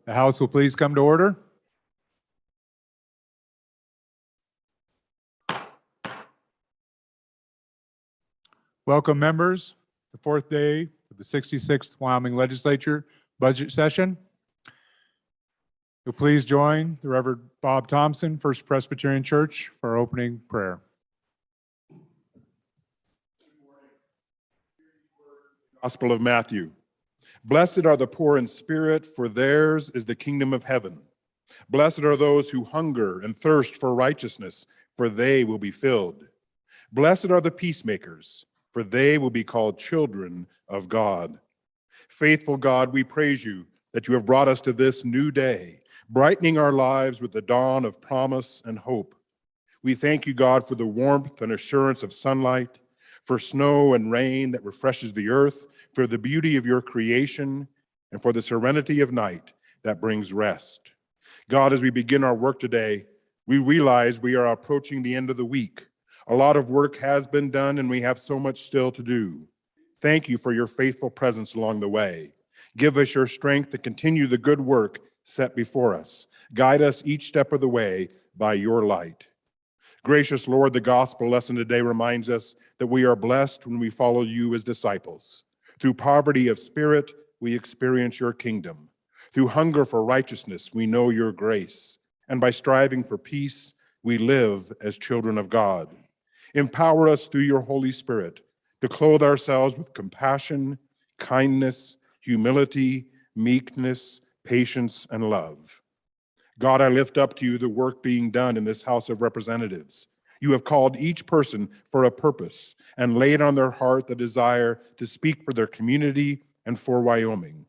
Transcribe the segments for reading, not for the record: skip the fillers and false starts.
The House will please come to order. Welcome, members. The fourth day of the 66th Wyoming Legislature budget session. You'll please join the Reverend Bob Thompson, First Presbyterian Church, for our opening prayer. Gospel of Matthew. Blessed are the poor in spirit, for theirs is the kingdom of heaven. Blessed are those who hunger and thirst for righteousness, for they will be filled. Blessed are the peacemakers, for they will be called children of God. Faithful God, we praise you that you have brought us to this new day, brightening our lives with the dawn of promise and hope. We thank you, God, for the warmth and assurance of sunlight, for snow and rain that refreshes the earth, for the beauty of your creation, and for the serenity of night that brings rest. God, as we begin our work today, we realize we are approaching the end of the week. A lot of work has been done, and we have so much still to do. Thank you for your faithful presence along the way. Give us your strength to continue the good work set before us. Guide us each step of the way by your light. Gracious Lord, the gospel lesson today reminds us that we are blessed when we follow you as disciples. Through poverty of spirit, we experience your kingdom. Through hunger for righteousness, we know your grace. And by striving for peace, we live as children of God. Empower us through your Holy Spirit to clothe ourselves with compassion, kindness, humility, meekness, patience, and love. God, I lift up to you the work being done in this House of Representatives. You have called each person for a purpose and laid on their heart the desire to speak for their community and for Wyoming.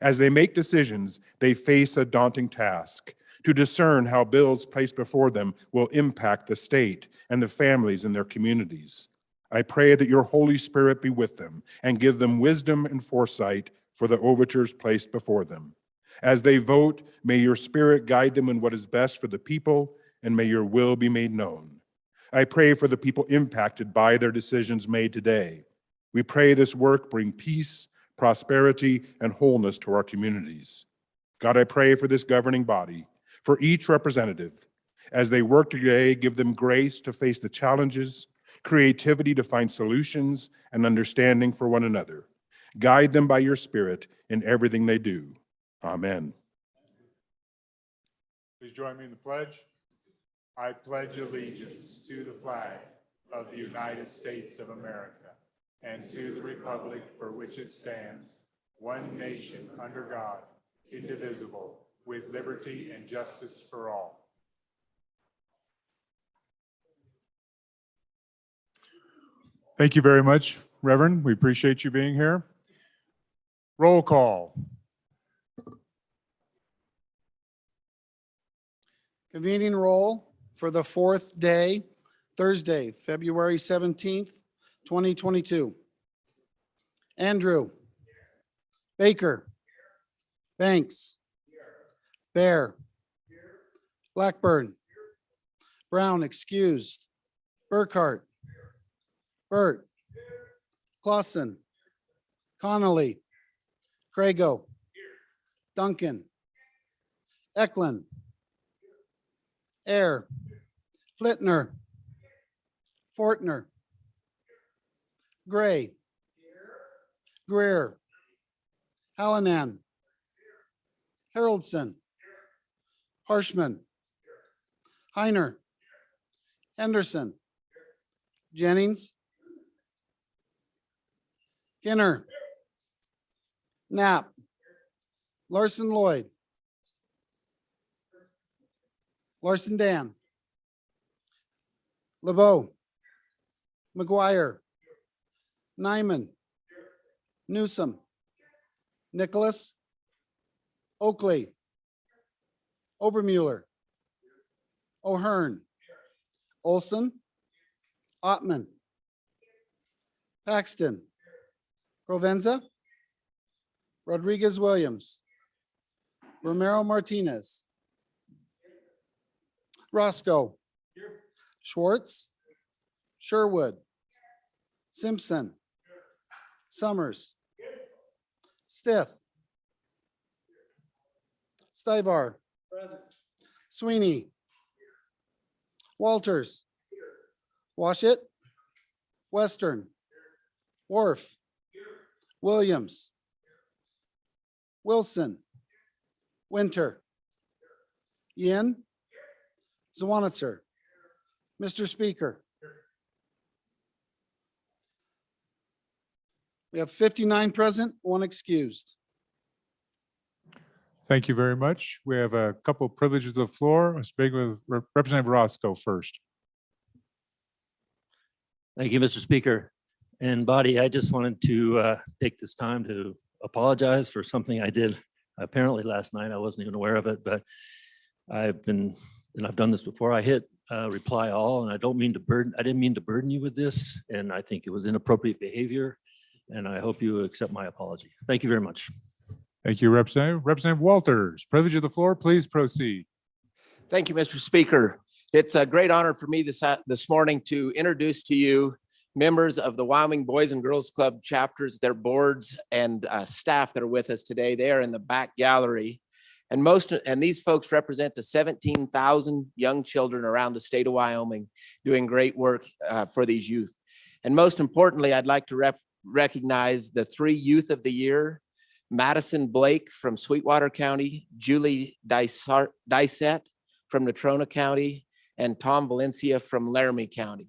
As they make decisions, they face a daunting task to discern how bills placed before them will impact the state and the families in their communities. I pray that your Holy Spirit be with them and give them wisdom and foresight for the overtures placed before them. As they vote, may your Spirit guide them in what is best for the people, and may your will be made known. I pray for the people impacted by their decisions made today. We pray this work bring peace, prosperity, and wholeness to our communities. God, I pray for this governing body, for each representative. As they work today, give them grace to face the challenges, creativity to find solutions, and understanding for one another. Guide them by your Spirit in everything they do. Amen. Please join me in the pledge. I pledge allegiance to the flag of the United States of America and to the republic for which it stands, one nation under God, indivisible, with liberty and justice for all. Thank you very much, Reverend. We appreciate you being here. Roll call. Convening roll for the fourth day, Thursday, February 17th, 2022. Andrew. Baker. Banks. Bear. Blackburn. Brown excused. Burkhart. Burt. Clausen. Connolly. Crago. Duncan. Eklund. Air. Flittner. Fortner. Gray. Greer. Hallinan. Haroldson. Harshman. Heiner. Henderson. Jennings. Ginner. Knapp. Larson Lloyd. Larson Dan. LeBeau. McGuire. Nyman. Newsom. Nicholas. Oakley. Obermuller. O'Hearn. Olson. Ottman. Paxton. Provenza. Rodriguez Williams. Romero Martinez. Roscoe. Schwartz. Sherwood. Simpson. Summers. Stith. Stivar. Sweeney. Walters. Washit. Western. Worf. Williams. Wilson. Winter. Yin. Zwanitzer. Mr. Speaker. We have 59 present, 1 excused. Thank you very much. We have a couple of privileges of the floor. Let's begin with Representative Roscoe first. Thank you, Mr. Speaker. And Body, I just wanted to take this time to apologize for something I did apparently last night. I wasn't even aware of it, but I've done this before. I hit reply all, and I didn't mean to burden you with this. And I think it was inappropriate behavior. And I hope you accept my apology. Thank you very much. Thank you, Representative. Representative Walters, privilege of the floor, please proceed. Thank you, Mr. Speaker. It's a great honor for me this morning to introduce to you members of the Wyoming Boys and Girls Club chapters, their boards and staff that are with us today. They are in the back gallery. And these folks represent the 17,000 young children around the state of Wyoming doing great work for these youth. And most importantly, I'd like to recognize the 3 Youth of the Year: Madison Blake from Sweetwater County, Julie Dysett from Natrona County, and Tom Valencia from Laramie County.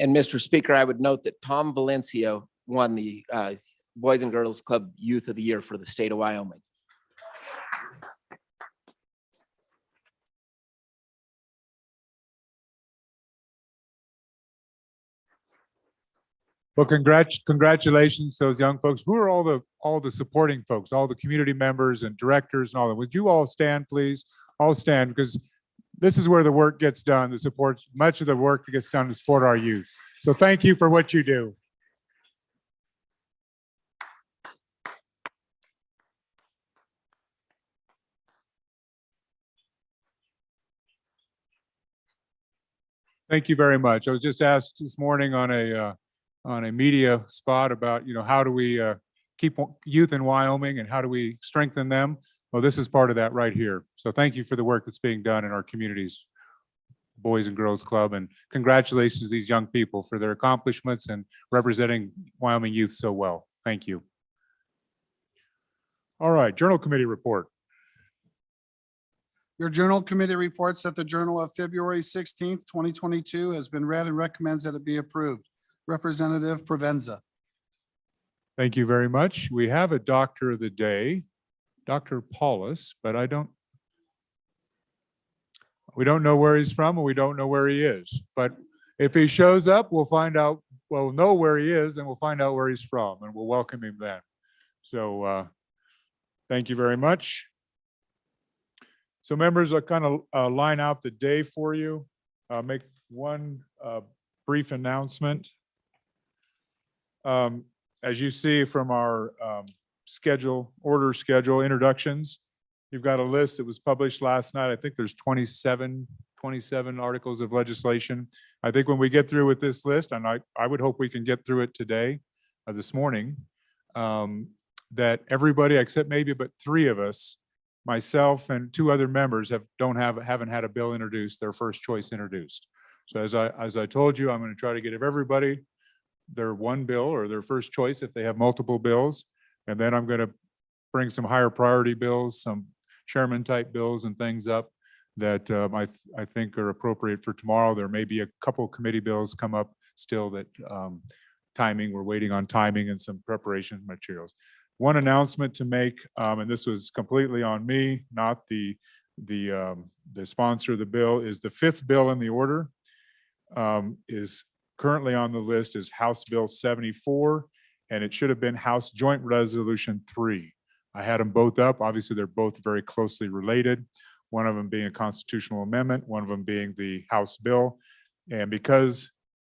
And Mr. Speaker, I would note that Tom Valencia won the Boys and Girls Club Youth of the Year for the state of Wyoming. Well, congratulations to those young folks. Who are all the supporting folks, all the community members and directors and all that? Would you all stand, please? All stand, because this is where the work gets done. The support, much of the work that gets done to support our youth. So thank you for what you do. Thank you very much. I was just asked this morning on a media spot about, how do we keep youth in Wyoming and how do we strengthen them? Well, this is part of that right here. So thank you for the work that's being done in our communities, Boys and Girls Club, and congratulations to these young people for their accomplishments and representing Wyoming youth so well. Thank you. All right, Journal Committee report. Your Journal Committee reports that the Journal of February 16th, 2022 has been read and recommends that it be approved. Representative Provenza. Thank you very much. We have a doctor of the day, Dr. Paulus, but we don't know where he's from and we don't know where he is. But if he shows up, we'll find out, we'll know where he is and we'll find out where he's from and we'll welcome him then. So thank you very much. So members, I'll kind of line out the day for you. Make one brief announcement. As you see from our order schedule introductions, you've got a list that was published last night. I think there's 27 articles of legislation. I think when we get through with this list, and I would hope we can get through it today, this morning, that everybody except maybe but 3 of us, myself and 2 other members, haven't had a bill introduced, their first choice introduced. So as I told you, I'm going to try to give everybody their one bill or their first choice if they have multiple bills. And then I'm going to bring some higher priority bills, some chairman type bills and things up that I think are appropriate for tomorrow. There may be a couple committee bills come up still that we're waiting on timing and some preparation materials. One announcement to make, and this was completely on me, not the sponsor of the bill, is the 5th bill in the order is currently on the list is House Bill 74, and it should have been House Joint Resolution 3. I had them both up. Obviously, they're both very closely related. One of them being a constitutional amendment, one of them being the House bill. And because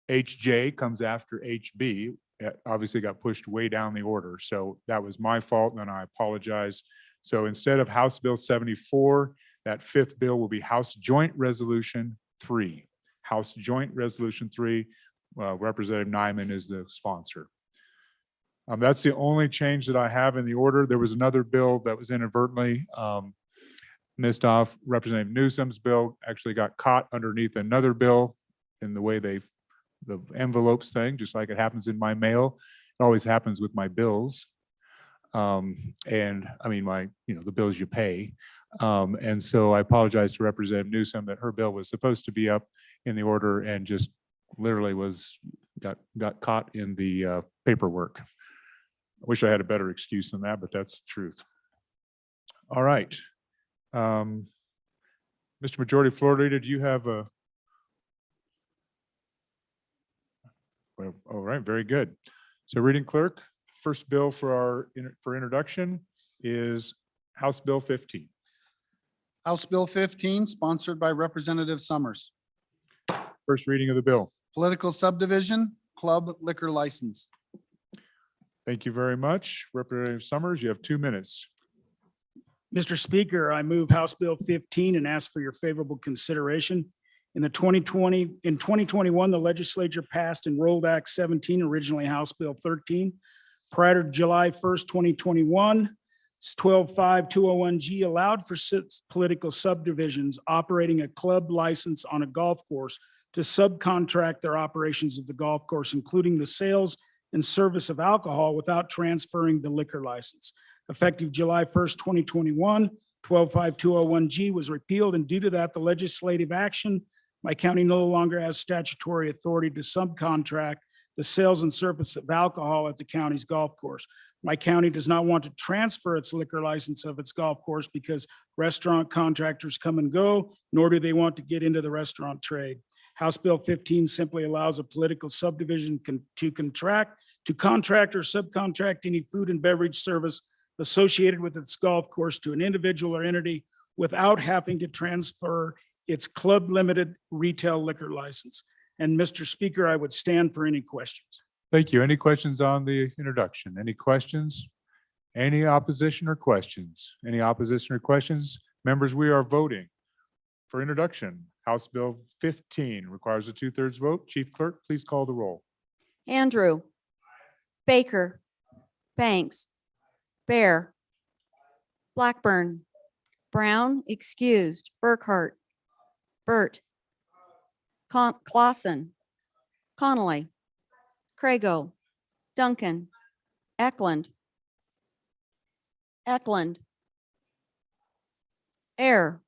HJ comes after HB, it obviously got pushed way down the order. So that was my fault and I apologize. So instead of House Bill 74, that fifth bill will be House Joint Resolution 3. House Joint Resolution 3, Representative Nyman is the sponsor. That's the only change that I have in the order. There was another bill that was inadvertently missed off. Representative Newsom's bill actually got caught underneath another bill in the way the envelopes thing, just like it happens in my mail. It always happens with my bills. And I mean, the bills you pay. And so I apologize to Representative Newsom that her bill was supposed to be up in the order and just literally got caught in the paperwork. I wish I had a better excuse than that, but that's the truth. All right. Mr. Majority Floor Leader, do you have a? Well, all right, very good. So reading clerk, first bill for introduction is House Bill 15. House Bill 15, sponsored by Representative Summers. First reading of the bill. Political subdivision, club liquor license. Thank you very much. Representative Summers, you have 2 minutes. Mr. Speaker, I move House Bill 15 and ask for your favorable consideration. In 2021, the legislature passed Enrolled Act 17, originally House Bill 13. Prior to July 1st, 2021, 125201G allowed for political subdivisions operating a club license on a golf course to subcontract their operations of the golf course, including the sales and service of alcohol without transferring the liquor license. Effective July 1st, 2021, 125201G was repealed, and due to that, the legislative action, my county no longer has statutory authority to subcontract the sales and service of alcohol at the county's golf course. My county does not want to transfer its liquor license of its golf course because restaurant contractors come and go, nor do they want to get into the restaurant trade. House Bill 15 simply allows a political subdivision to contract or subcontract any food and beverage service associated with its golf course to an individual or entity without having to transfer its club limited retail liquor license. And Mr. Speaker, I would stand for any questions. Thank you. Any questions on the introduction? Any questions? Any opposition or questions? Any opposition or questions? Members, we are voting for introduction. House Bill 15 requires a 2/3 vote. Chief Clerk, please call the roll. Andrew. Baker. Banks. Bear. Blackburn. Brown, excused. Burkhart. Burt. Clausen. Connolly. Crago. Duncan. Eklund. Air.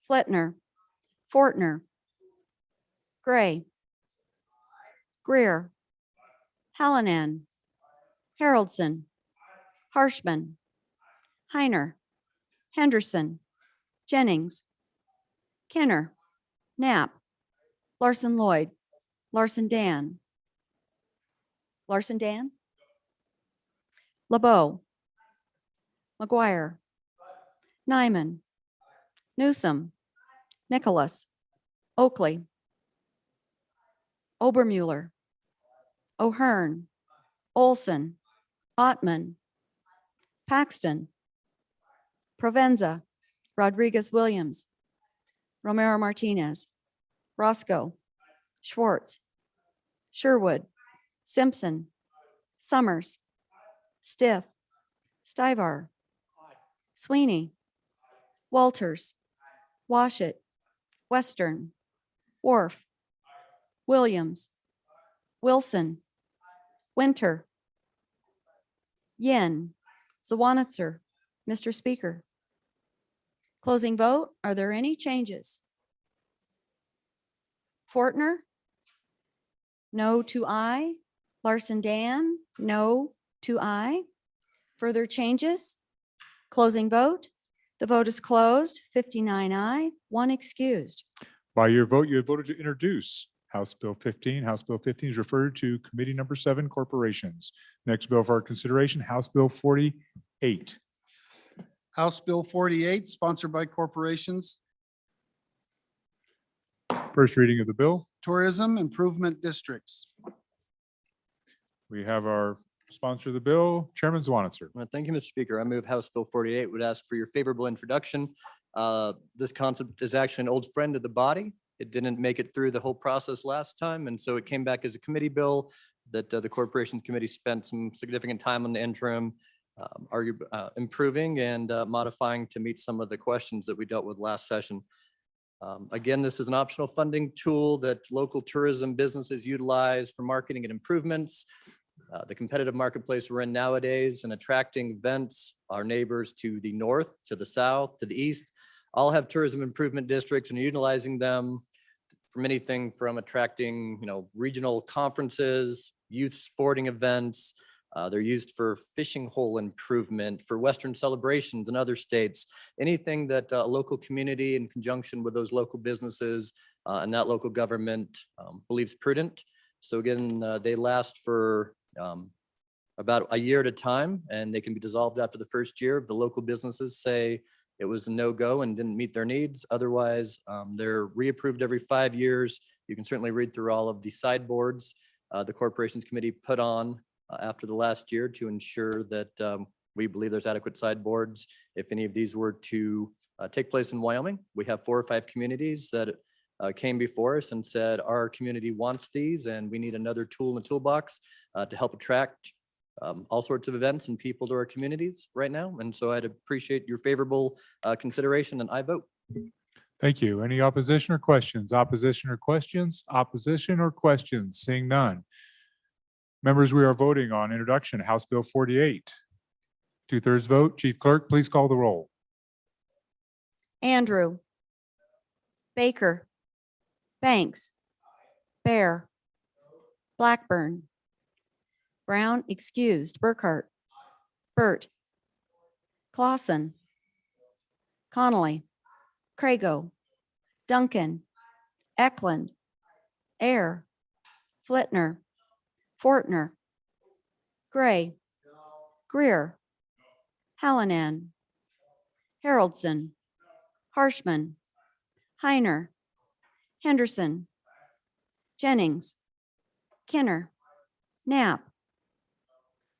Fletner. Fortner. Gray. Greer. Hallinan. Haroldson. Harshman. Heiner. Henderson. Jennings. Kenner. Knapp. Larson Lloyd. Larson Dan. LeBeau. McGuire. Nyman. Newsom. Nicholas. Oakley. Obermuller. O'Hearn. Olson. Ottman. Paxton. Provenza. Rodriguez Williams. Romero Martinez. Roscoe. Schwartz. Sherwood. Simpson. Summers. Stiff. Stivar. Sweeney. Walters. Washit. Western. Wharf. Williams. Wilson. Winter. Yin. Zawanitzer. Mr. Speaker. Closing vote. Are there any changes? Fortner. No to aye. Larson Dan. No to aye. Further changes? Closing vote. The vote is closed. 59 aye, 1 excused. By your vote, you have voted to introduce House Bill 15. House Bill 15 is referred to Committee Number 7, Corporations. Next bill for our consideration, House Bill 48. House Bill 48, sponsored by corporations. First reading of the bill. Tourism Improvement Districts. We have our sponsor of the bill, Chairman Zwanitzer. Thank you, Mr. Speaker. I move House Bill 48, would ask for your favorable introduction. This concept is actually an old friend of the body. It didn't make it through the whole process last time, and so it came back as a committee bill that the Corporations Committee spent some significant time on the interim, improving and modifying to meet some of the questions that we dealt with last session. Again, this is an optional funding tool that local tourism businesses utilize for marketing and improvements. The competitive marketplace we're in nowadays and attracting events, our neighbors to the north, to the south, to the east, all have tourism improvement districts and utilizing them from anything from attracting, regional conferences, youth sporting events. They're used for fishing hole improvement, for Western celebrations in other states, anything that a local community in conjunction with those local businesses and that local government believes prudent. So again, they last for about a year at a time, and they can be dissolved after the first year if the local businesses say it was a no-go and didn't meet their needs. Otherwise, they're reapproved every 5 years. You can certainly read through all of the sideboards the Corporations Committee put on after the last year to ensure that we believe there's adequate sideboards. If any of these were to take place in Wyoming, we have 4 or 5 communities that came before us and said, our community wants these and we need another tool in the toolbox to help attract all sorts of events and people to our communities right now. And so I'd appreciate your favorable consideration, and I vote. Thank you. Any opposition or questions? Opposition or questions? Opposition or questions? Seeing none. Members, we are voting on introduction, House Bill 48. 2/3 vote. Chief Clerk, please call the roll. Andrew, Baker, Banks, Bear, Blackburn, Brown excused, Burkhart, Burt, Clausen, Connolly, Crago, Duncan, Eklund, Air, Flitner, Fortner, Gray, Greer, Hallinan, Haroldson, Harshman, Heiner, Henderson, Jennings, Kinner, Knapp,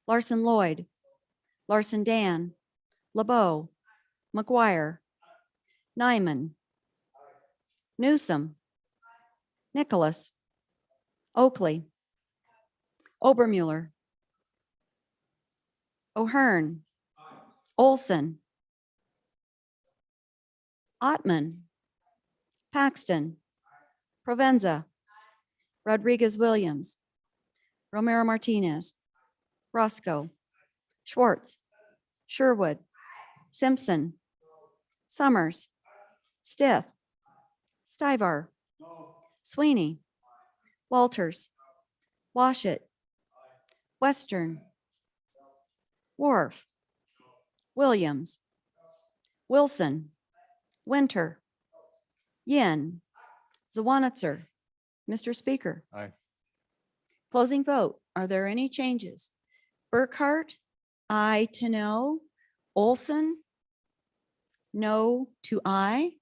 Larson Lloyd, Larson Dan, LeBeau, McGuire, Nyman, Newsom, Nicholas, Oakley, Obermuller, O'Hearn, Olson, Ottman, Paxton, Provenza, Rodriguez Williams, Romero Martinez, Roscoe, Schwartz, Sherwood, Simpson, Summers, Stith, Stivar, Sweeney, Walters, Washit, Western, Wharf, Williams, Wilson, Winter, Yin, Zwanitzer. Mr. Speaker. Aye. Closing vote. Are there any changes? Burkhart, aye to no. Olson, no to aye.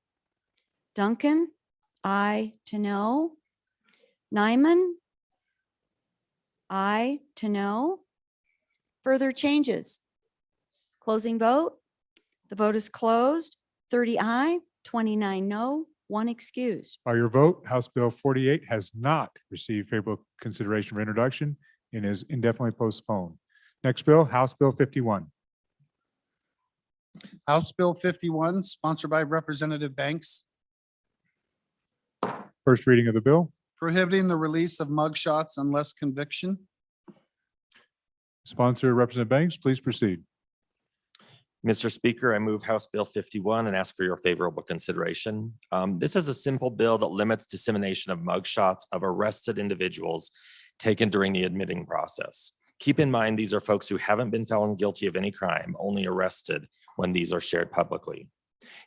Duncan, aye to no. Nyman, aye to no. Further changes? Closing vote. The vote is closed. 30 aye, 29 no, 1 excused. By your vote, House Bill 48 has not received favorable consideration for introduction and is indefinitely postponed. Next bill, House Bill 51. House Bill 51, sponsored by Representative Banks, First reading of the bill. prohibiting the release of mugshots unless conviction. Sponsor Representative Banks, please proceed. Mr. Speaker, I move House Bill 51 and ask for your favorable consideration. This is a simple bill that limits dissemination of mugshots of arrested individuals taken during the admitting process. Keep in mind, these are folks who haven't been found guilty of any crime, only arrested when these are shared publicly.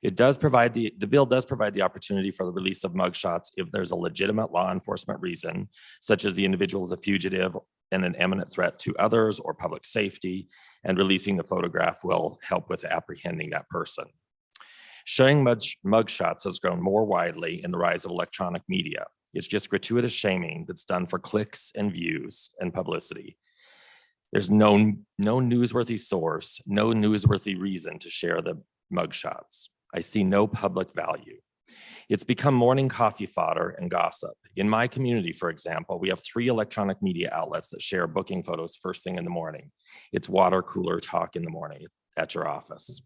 It does provide the bill does provide the opportunity for the release of mugshots if there's a legitimate law enforcement reason, such as the individual is a fugitive and an imminent threat to others or public safety, and releasing the photograph will help with apprehending that person. Showing mugshots has grown more widely in the rise of electronic media. It's just gratuitous shaming that's done for clicks and views and publicity. There's no newsworthy source, no newsworthy reason to share the mugshots. I see no public value. It's become morning coffee fodder and gossip. In my community, for example, we have 3 electronic media outlets that share booking photos first thing in the morning. It's water cooler talk in the morning at your office.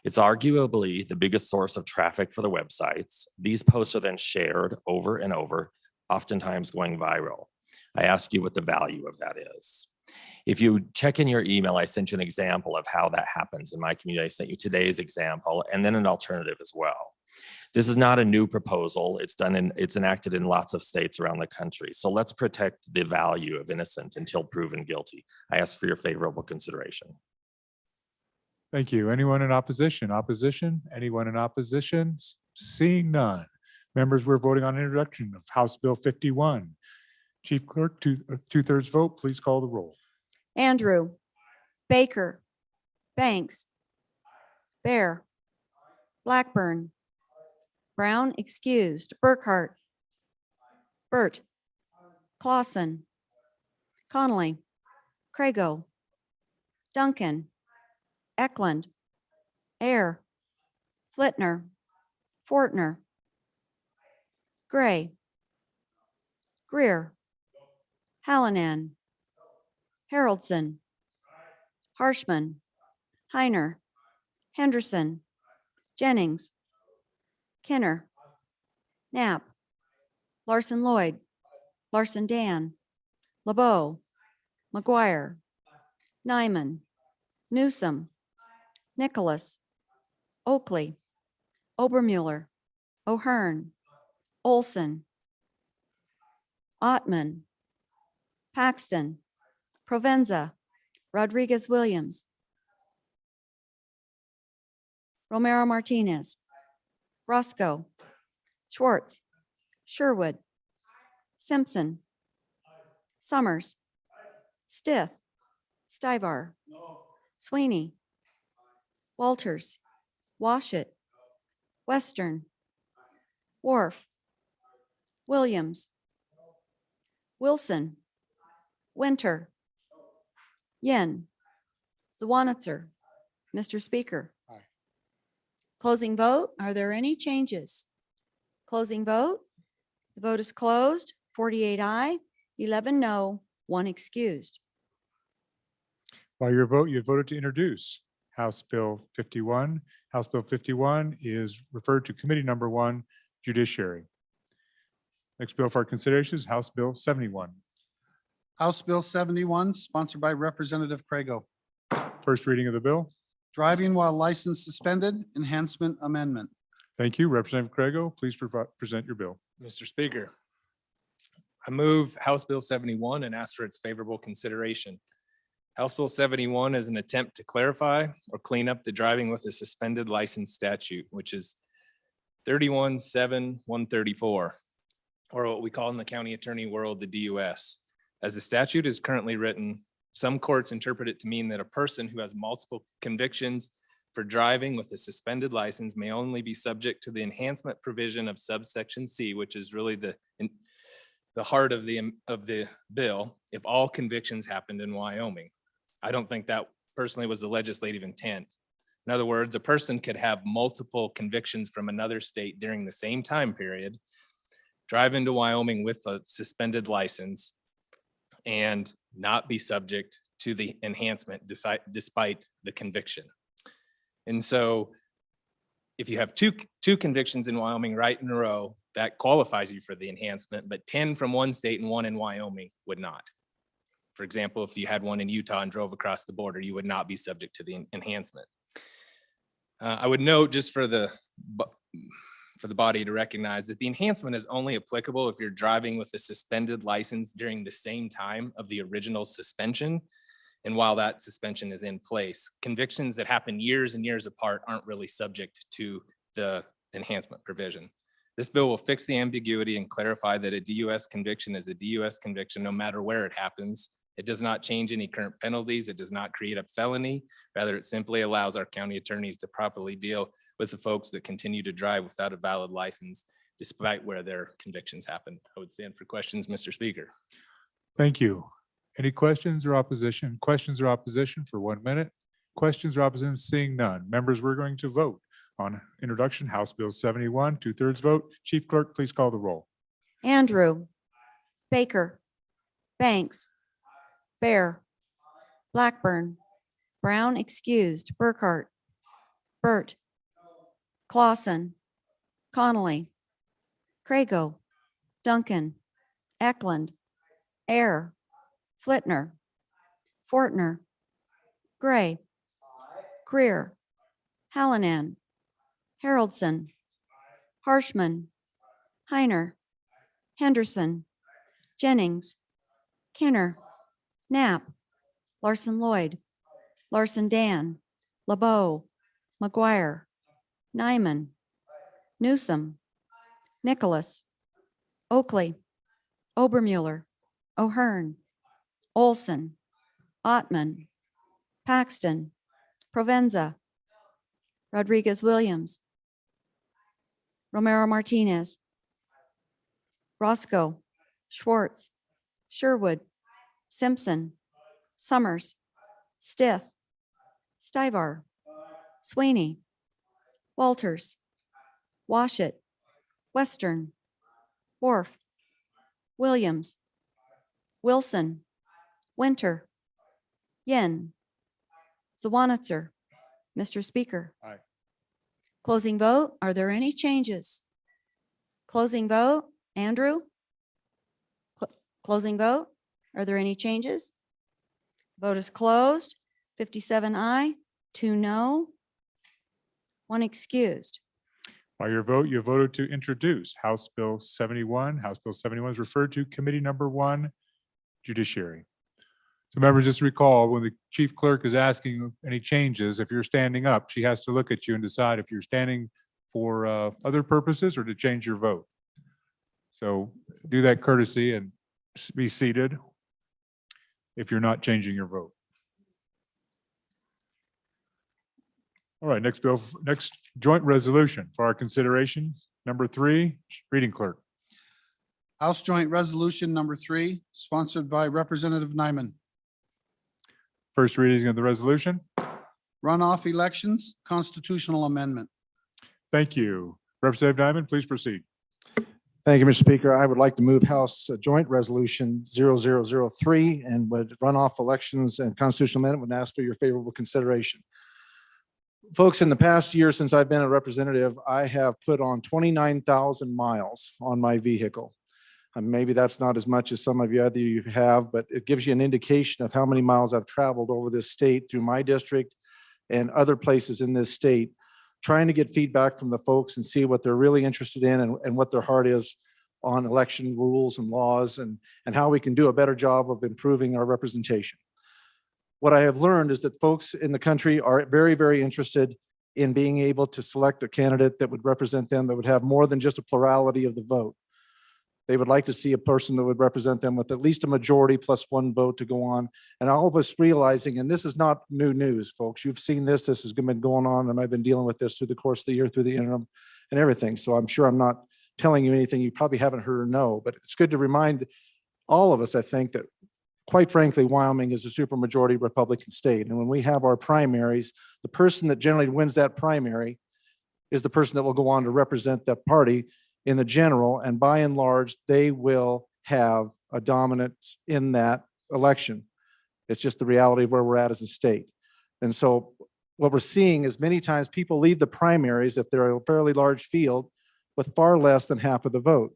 It's arguably the biggest source of traffic for the websites. These posts are then shared over and over, oftentimes going viral. I ask you what the value of that is. If you check in your email, I sent you an example of how that happens in my community. I sent you today's example and then an alternative as well. This is not a new proposal. It's enacted in lots of states around the country. So let's protect the value of innocent until proven guilty. I ask for your favorable consideration. Thank you. Anyone in opposition? Opposition? Anyone in opposition? Seeing none. Members, we're voting on introduction of House Bill 51. Chief Clerk, two-thirds vote, please call the roll. Andrew, Baker, Banks, Bear, Blackburn, Brown excused, Burkhart, Burt, Clausen, Connolly, Crago, Duncan, Eklund, Air, Flitner, Fortner, Gray, Greer, Hallinan, Haroldson, Harshman, Heiner, Henderson, Jennings, Kenner, Knapp, Larson Lloyd, Larson Dan, LeBeau, McGuire, Nyman, Newsom, Nicholas, Oakley, Obermuller, O'Hearn, Olson, Ottman, Paxton, Provenza, Rodriguez Williams, Romero Martinez, Roscoe, Schwartz, Sherwood, Simpson, Summers, Stith, Stivar, Sweeney, Walters, Washit, Western, Wharf, Williams, Wilson, Winter, Yen, Zwanitzer. Mr. Speaker. Aye. Closing vote. Are there any changes? Closing vote. The vote is closed. 48 aye, 11 no, 1 excused. By your vote, you voted to introduce House Bill 51. House Bill 51 is referred to Committee Number 1, Judiciary. Next bill for our consideration is House Bill 71. House Bill 71, sponsored by Representative Crago. First reading of the bill. Driving while license suspended, enhancement amendment. Thank you. Representative Crago, please present your bill. Mr. Speaker, I move House Bill 71 and ask for its favorable consideration. House Bill 71 is an attempt to clarify or clean up the driving with a suspended license statute, which is 31-7-134, or what we call in the county attorney world, the DUS. As the statute is currently written, some courts interpret it to mean that a person who has multiple convictions for driving with a suspended license may only be subject to the enhancement provision of subsection C, which is really the heart of the bill, if all convictions happened in Wyoming. I don't think that personally was the legislative intent. In other words, a person could have multiple convictions from another state during the same time period, drive into Wyoming with a suspended license, and not be subject to the enhancement despite the conviction. And so if you have two convictions in Wyoming right in a row, that qualifies you for the enhancement, but 10 from one state and 1 in Wyoming would not. For example, if you had one in Utah and drove across the border, you would not be subject to the enhancement. I would note, just for the body to recognize, that the enhancement is only applicable if you're driving with a suspended license during the same time of the original suspension. And while that suspension is in place, convictions that happen years and years apart aren't really subject to the enhancement provision. This bill will fix the ambiguity and clarify that a DUS conviction is a DUS conviction no matter where it happens. It does not change any current penalties. It does not create a felony. Rather, it simply allows our county attorneys to properly deal with the folks that continue to drive without a valid license, despite where their convictions happen. I would stand for questions, Mr. Speaker. Thank you. Any questions or opposition? Questions or opposition for 1 minute? Questions or opposition? Seeing none. Members, we're going to vote on introduction, House Bill 71, 2/3 vote. Chief Clerk, please call the roll. Andrew, Baker, Banks, Bear, Blackburn, Brown excused, Burkhart, Burt, Clausen, Connolly, Crago, Duncan, Eklund, Air, Flitner, Fortner, Gray, Greer, Hallinan, Haroldson, Harshman, Heiner, Henderson, Jennings, Kenner, Knapp, Larson Lloyd, Larson Dan, LeBeau, McGuire, Nyman, Newsom, Nicholas, Oakley, Obermuller, O'Hearn, Olson, Ottman, Paxton, Provenza, Rodriguez Williams, Romero Martinez, Roscoe, Schwartz, Sherwood, Simpson, Summers, Stith, Stivar, Sweeney, Walters, Washit, Western, Worf, Williams, Wilson, Winter, Yen, Zawanitzer. Mr. Speaker. Aye. Closing vote. Are there any changes? Closing vote. Andrew? Closing vote. Are there any changes? Vote is closed. 57 aye, 2 no, 1 excused. By your vote, you voted to introduce House Bill 71. House Bill 71 is referred to Committee Number 1, Judiciary. So members, just recall, when the chief clerk is asking any changes, if you're standing up, she has to look at you and decide if you're standing for other purposes or to change your vote. So do that courtesy and be seated if you're not changing your vote. All right, next joint resolution for our consideration. Number 3, reading clerk. House Joint Resolution number 3, sponsored by Representative Nyman. First reading of the resolution. Runoff elections, constitutional amendment. Thank you. Representative Nyman, please proceed. Thank you, Mr. Speaker. I would like to move House Joint Resolution 0003 and would runoff elections and constitutional amendment would ask for your favorable consideration. Folks, in the past year since I've been a representative, I have put on 29,000 miles on my vehicle. Maybe that's not as much as some of you other have, but it gives you an indication of how many miles I've traveled over this state through my district and other places in this state, trying to get feedback from the folks and see what they're really interested in and what their heart is on election rules and laws and how we can do a better job of improving our representation. What I have learned is that folks in the country are very, very interested in being able to select a candidate that would represent them, that would have more than just a plurality of the vote. They would like to see a person that would represent them with at least a majority plus 1 vote to go on. And all of us realizing, and this is not new news, folks, you've seen this has been going on, and I've been dealing with this through the course of the year, through the interim and everything. So I'm sure I'm not telling you anything you probably haven't heard or know, but it's good to remind all of us, I think, that quite frankly, Wyoming is a supermajority Republican state. And when we have our primaries, the person that generally wins that primary is the person that will go on to represent that party in the general, and by and large, they will have a dominance in that election. It's just the reality of where we're at as a state. And so what we're seeing is many times people leave the primaries, if they're a fairly large field, with far less than half of the vote.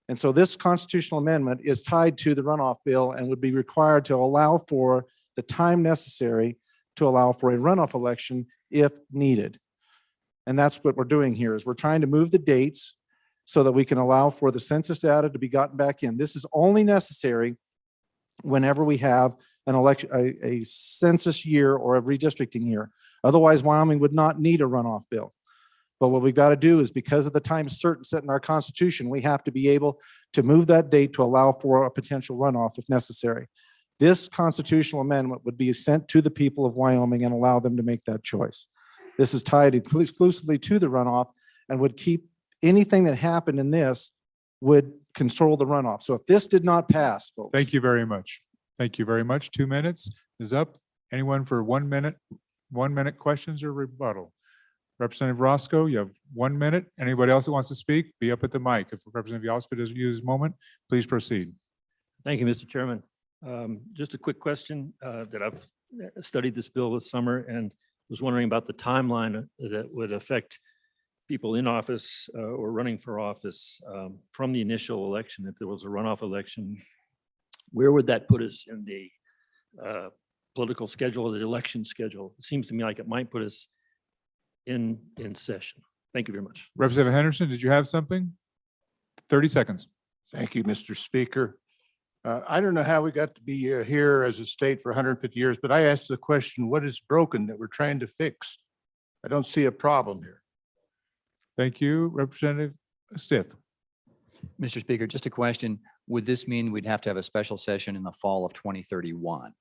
And so this constitutional amendment is tied to the runoff bill and would be required to allow for the time necessary to allow for a runoff election if needed. And that's what we're doing here, is we're trying to move the dates so that we can allow for the census data to be gotten back in. This is only necessary whenever we have an election, a census year or a redistricting year. Otherwise, Wyoming would not need a runoff bill. But what we've got to do is, because of the time certain set in our Constitution, we have to be able to move that date to allow for a potential runoff if necessary. This constitutional amendment would be sent to the people of Wyoming and allow them to make that choice. This is tied exclusively to the runoff and would keep anything that happened in this would control the runoff. So if this did not pass, folks. Thank you very much. Thank you very much. 2 minutes is up. Anyone for 1 minute, 1 minute questions or rebuttal? Representative Roscoe, you have 1 minute. Anybody else that wants to speak, be up at the mic. If Representative Yelsper doesn't use his moment, please proceed. Thank you, Mr. Chairman. Just a quick question that I've studied this bill this summer and was wondering about the timeline that would affect people in office or running for office from the initial election. If there was a runoff election, where would that put us in the political schedule, the election schedule? It seems to me like it might put us in session. Thank you very much. Representative Henderson, did you have something? 30 seconds. Thank you, Mr. Speaker. I don't know how we got to be here as a state for 150 years, but I asked the question, what is broken that we're trying to fix? I don't see a problem here. Thank you, Representative Stith. Mr. Speaker, just a question. Would this mean we'd have to have a special session in the fall of 2031?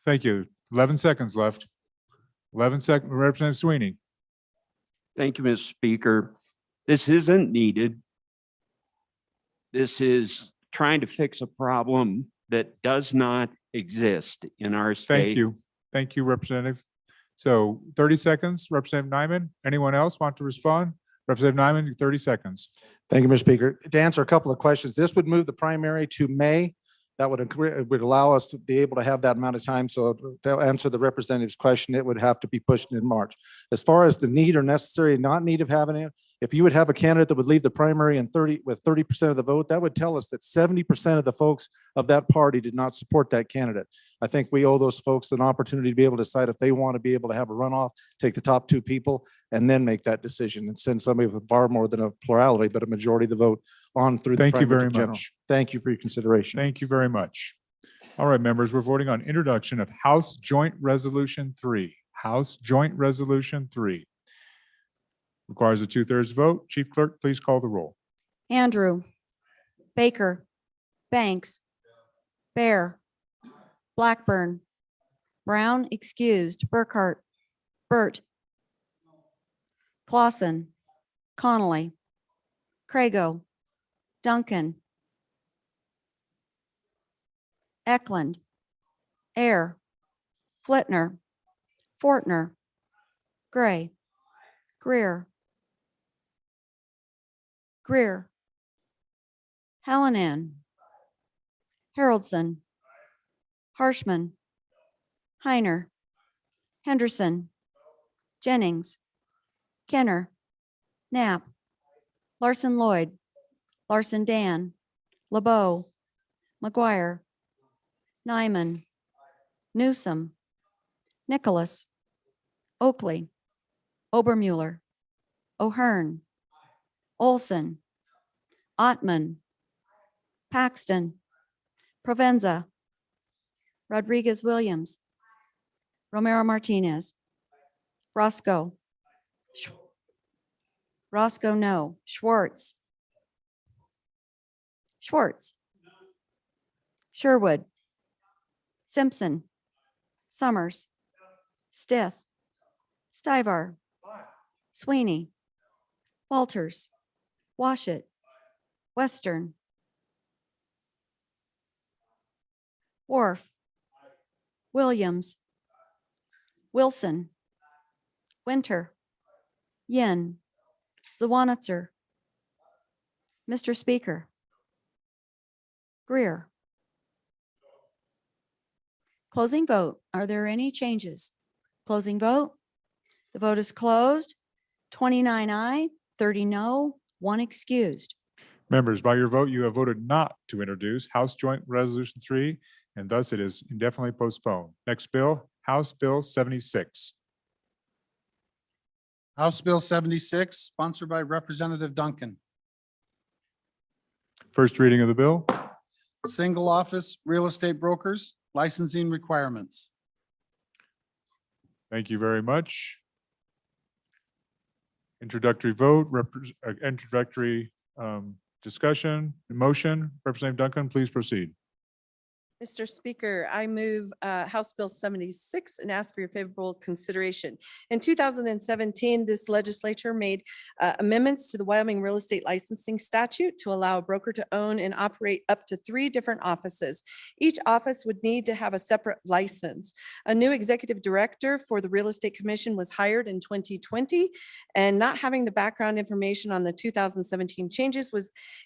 Thank you. 11 seconds left. 11 seconds, Representative Sweeney. Thank you, Mr. Speaker. This isn't needed. This is trying to fix a problem that does not exist in our state. Thank you. Thank you, Representative. So 30 seconds, Representative Nyman. Anyone else want to respond? Representative Nyman, 30 seconds. Thank you, Mr. Speaker. To answer a couple of questions, this would move the primary to May. That would allow us to be able to have that amount of time. So to answer the representative's question, it would have to be pushed in March. As far as the need or necessary not need of having it, if you would have a candidate that would leave the primary and 30% of the vote, that would tell us that 70% of the folks of that party did not support that candidate. I think we owe those folks an opportunity to be able to decide if they want to be able to have a runoff, take the top 2 people, and then make that decision and send somebody with far more than a plurality, but a majority of the vote on through the Thank you primary very to general. much. Thank you for your consideration. Thank you very much. All right, members, we're voting on introduction of House Joint Resolution 3. House Joint Resolution 3. Requires a 2/3 vote. Chief Clerk, please call the roll. Andrew, Baker, Banks, Bear, Blackburn, Brown excused, Burkhart, Burt, Clausen, Connolly, Crago, Duncan, Eklund, Air, Flitner, Fortner, Gray, Greer, Hallinan, Haroldson, Harshman, Heiner, Henderson, Jennings, Kenner, Knapp, Larson Lloyd, Larson Dan, LeBeau, McGuire, Nyman, Newsom, Nicholas, Oakley, Obermuller, O'Hearn, Olson, Ottman, Paxton, Provenza, Rodriguez Williams, Romero Martinez, Roscoe, no, Schwartz, Sherwood, Simpson, Summers, Stith, Stivar, Sweeney, Walters, Washit, Western, Wharf, Williams, Wilson, Winter, Yin, Zawanitzer. Mr. Speaker, Greer. Closing vote. Are there any changes? Closing vote. The vote is closed. 29 aye, 30 no, 1 excused. Members, by your vote, you have voted not to introduce House Joint Resolution 3, and thus it is indefinitely postponed. Next bill, House Bill 76. House Bill 76, sponsored by Representative Duncan. First reading of the bill. Single office real estate brokers, licensing requirements. Thank you very much. Introductory vote, introductory discussion, motion. Representative Duncan, please proceed. Mr. Speaker, I move House Bill 76 and ask for your favorable consideration. In 2017, this legislature made amendments to the Wyoming real estate licensing statute to allow a broker to own and operate up to 3 different offices. Each office would need to have a separate license. A new executive director for the Real Estate Commission was hired in 2020, and not having the background information on the 2017 changes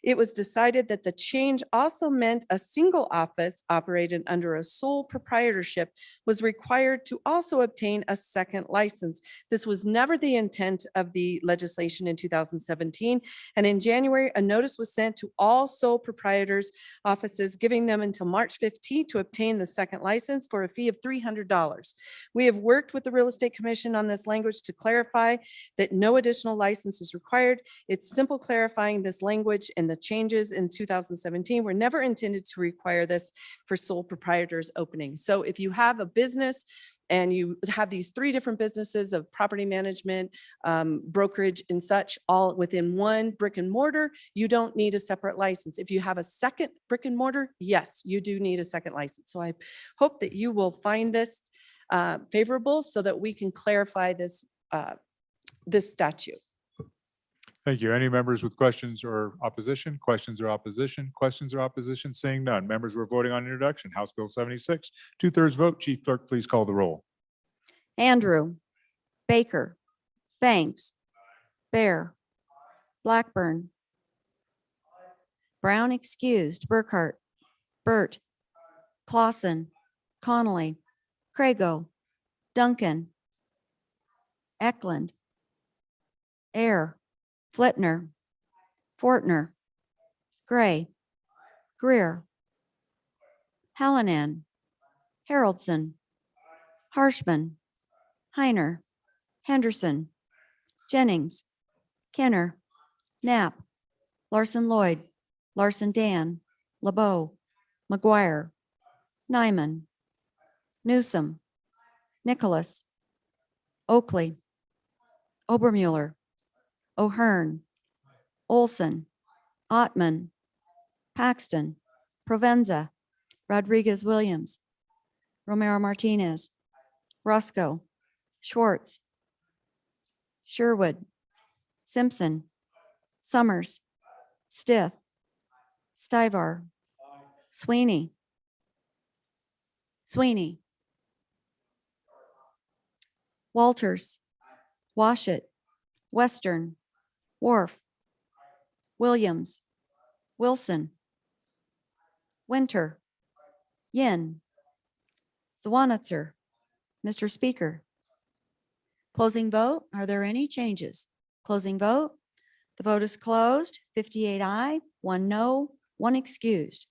it was decided that the change also meant a single office operated under a sole proprietorship was required to also obtain a second license. This was never the intent of the legislation in 2017. And in January, a notice was sent to all sole proprietors offices, giving them until March 15th to obtain the second license for a fee of $300. We have worked with the Real Estate Commission on this language to clarify that no additional license is required. It's simple clarifying this language, and the changes in 2017 were never intended to require this for sole proprietors opening. So if you have a business and you have these 3 different businesses of property management, brokerage and such, all within one brick and mortar, you don't need a separate license. If you have a second brick and mortar, yes, you do need a second license. So I hope that you will find this favorable so that we can clarify this statute. Thank you. Any members with questions or opposition? Questions or opposition? Questions or opposition? Seeing none. Members, we're voting on introduction. House Bill 76, 2/3 vote. Chief Clerk, please call the roll. Andrew, Baker, Banks, Bear, Blackburn, Brown excused, Burkhart, Burt, Clausen, Connolly, Crago, Duncan, Eklund, Air, Flitner, Fortner, Gray, Greer, Hallinan, Haroldson, Harshman, Heiner, Henderson, Jennings, Kenner, Knapp, Larson Lloyd, Larson Dan, LeBeau, McGuire, Nyman, Newsom, Nicholas, Oakley, Obermuller, O'Hearn, Olson, Ottman, Paxton, Provenza, Rodriguez Williams, Romero Martinez, Roscoe, Schwartz, Sherwood, Simpson, Summers, Stith, Stivar, Sweeney, Walters, Washit, Western, Wharf, Williams, Wilson, Winter, Yin, Zwanitzer. Mr. Speaker. Closing vote. Are there any changes? Closing vote. The vote is closed. 58 aye, 1 no, 1 excused.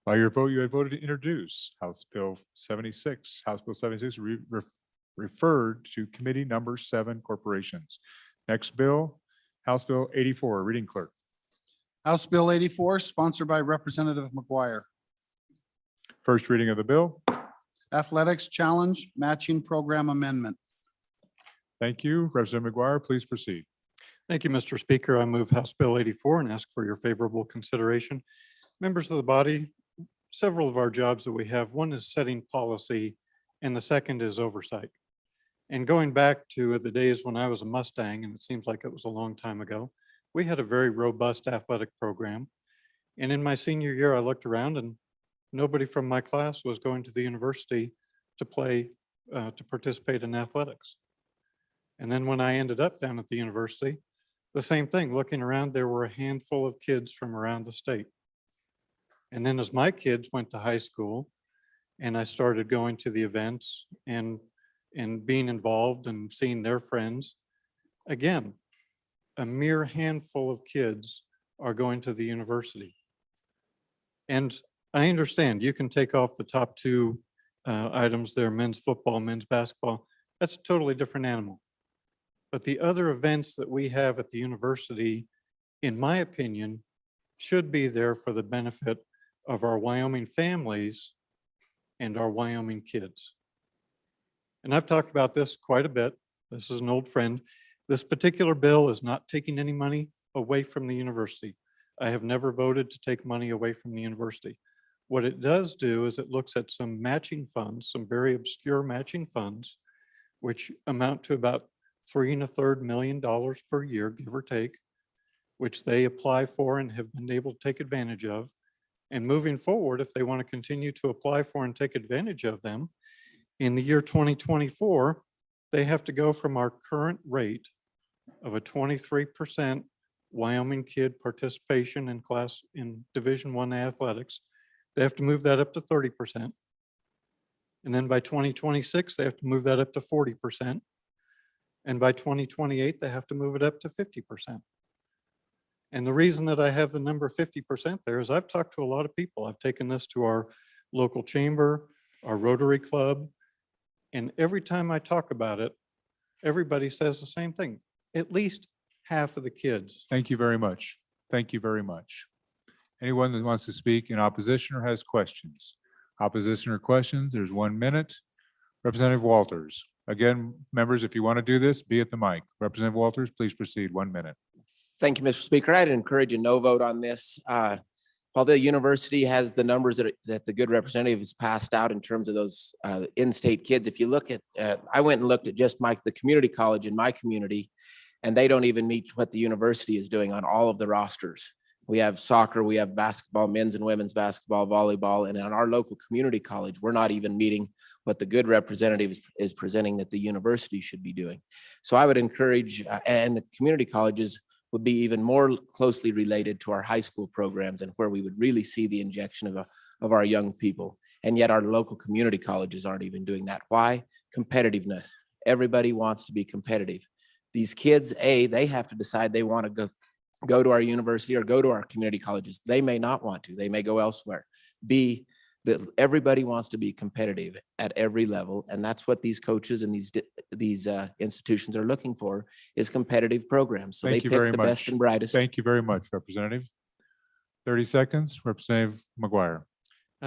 By your vote, you had voted to introduce House Bill 76. House Bill 76 referred to Committee Number 7, Corporations. Next bill, House Bill 84. Reading clerk. House Bill 84, sponsored by Representative McGuire. First reading of the bill. Athletics Challenge Matching Program Amendment. Thank you. Representative McGuire, please proceed. Thank you, Mr. Speaker. I move House Bill 84 and ask for your favorable consideration. Members of the body, several of our jobs that we have, one is setting policy and the second is oversight. And going back to the days when I was a Mustang, and it seems like it was a long time ago, we had a very robust athletic program. And in my senior year, I looked around and nobody from my class was going to the university to participate in athletics. And then when I ended up down at the university, the same thing, looking around, there were a handful of kids from around the state. And then as my kids went to high school and I started going to the events and being involved and seeing their friends, again, a mere handful of kids are going to the university. And I understand you can take off the top 2 items there, men's football, men's basketball. That's a totally different animal. But the other events that we have at the university, in my opinion, should be there for the benefit of our Wyoming families and our Wyoming kids. And I've talked about this quite a bit. This is an old friend. This particular bill is not taking any money away from the university. I have never voted to take money away from the university. What it does do is it looks at some matching funds, some very obscure matching funds, which amount to about $3.33 million per year, give or take, which they apply for and have been able to take advantage of. And moving forward, if they want to continue to apply for and take advantage of them, in the year 2024, they have to go from our current rate of a 23% Wyoming kid participation in Division I athletics. They have to move that up to 30%. And then by 2026, they have to move that up to 40%. And by 2028, they have to move it up to 50%. And the reason that I have the number 50% there is I've talked to a lot of people. I've taken this to our local chamber, our Rotary Club, and every time I talk about it, everybody says the same thing. At least half of the kids. Thank you very much. Thank you very much. Anyone that wants to speak in opposition or has questions? Opposition or questions, there's 1 minute. Representative Walters. Again, members, if you want to do this, be at the mic. Representative Walters, please proceed. 1 minute. Thank you, Mr. Speaker. I'd encourage a no vote on this. While the university has the numbers that the good representative has passed out in terms of those in-state kids, if you look at, I went and looked at just the community college in my community, and they don't even meet what the university is doing on all of the rosters. We have soccer, we have basketball, men's and women's basketball, volleyball, and in our local community college, we're not even meeting what the good representative is presenting that the university should be doing. So I would encourage, and the community colleges would be even more closely related to our high school programs and where we would really see the injection of our young people. And yet our local community colleges aren't even doing that. Why? Competitiveness. Everybody wants to be competitive. These kids, they have to decide they want to go to our university or go to our community colleges. They may not want to. They may go elsewhere. B, that everybody wants to be competitive at every level, and that's what these coaches and these institutions are looking for, is competitive programs. So they Thank you pick very the much. best and brightest. Thank you very much, Representative. 30 seconds, Representative McGuire.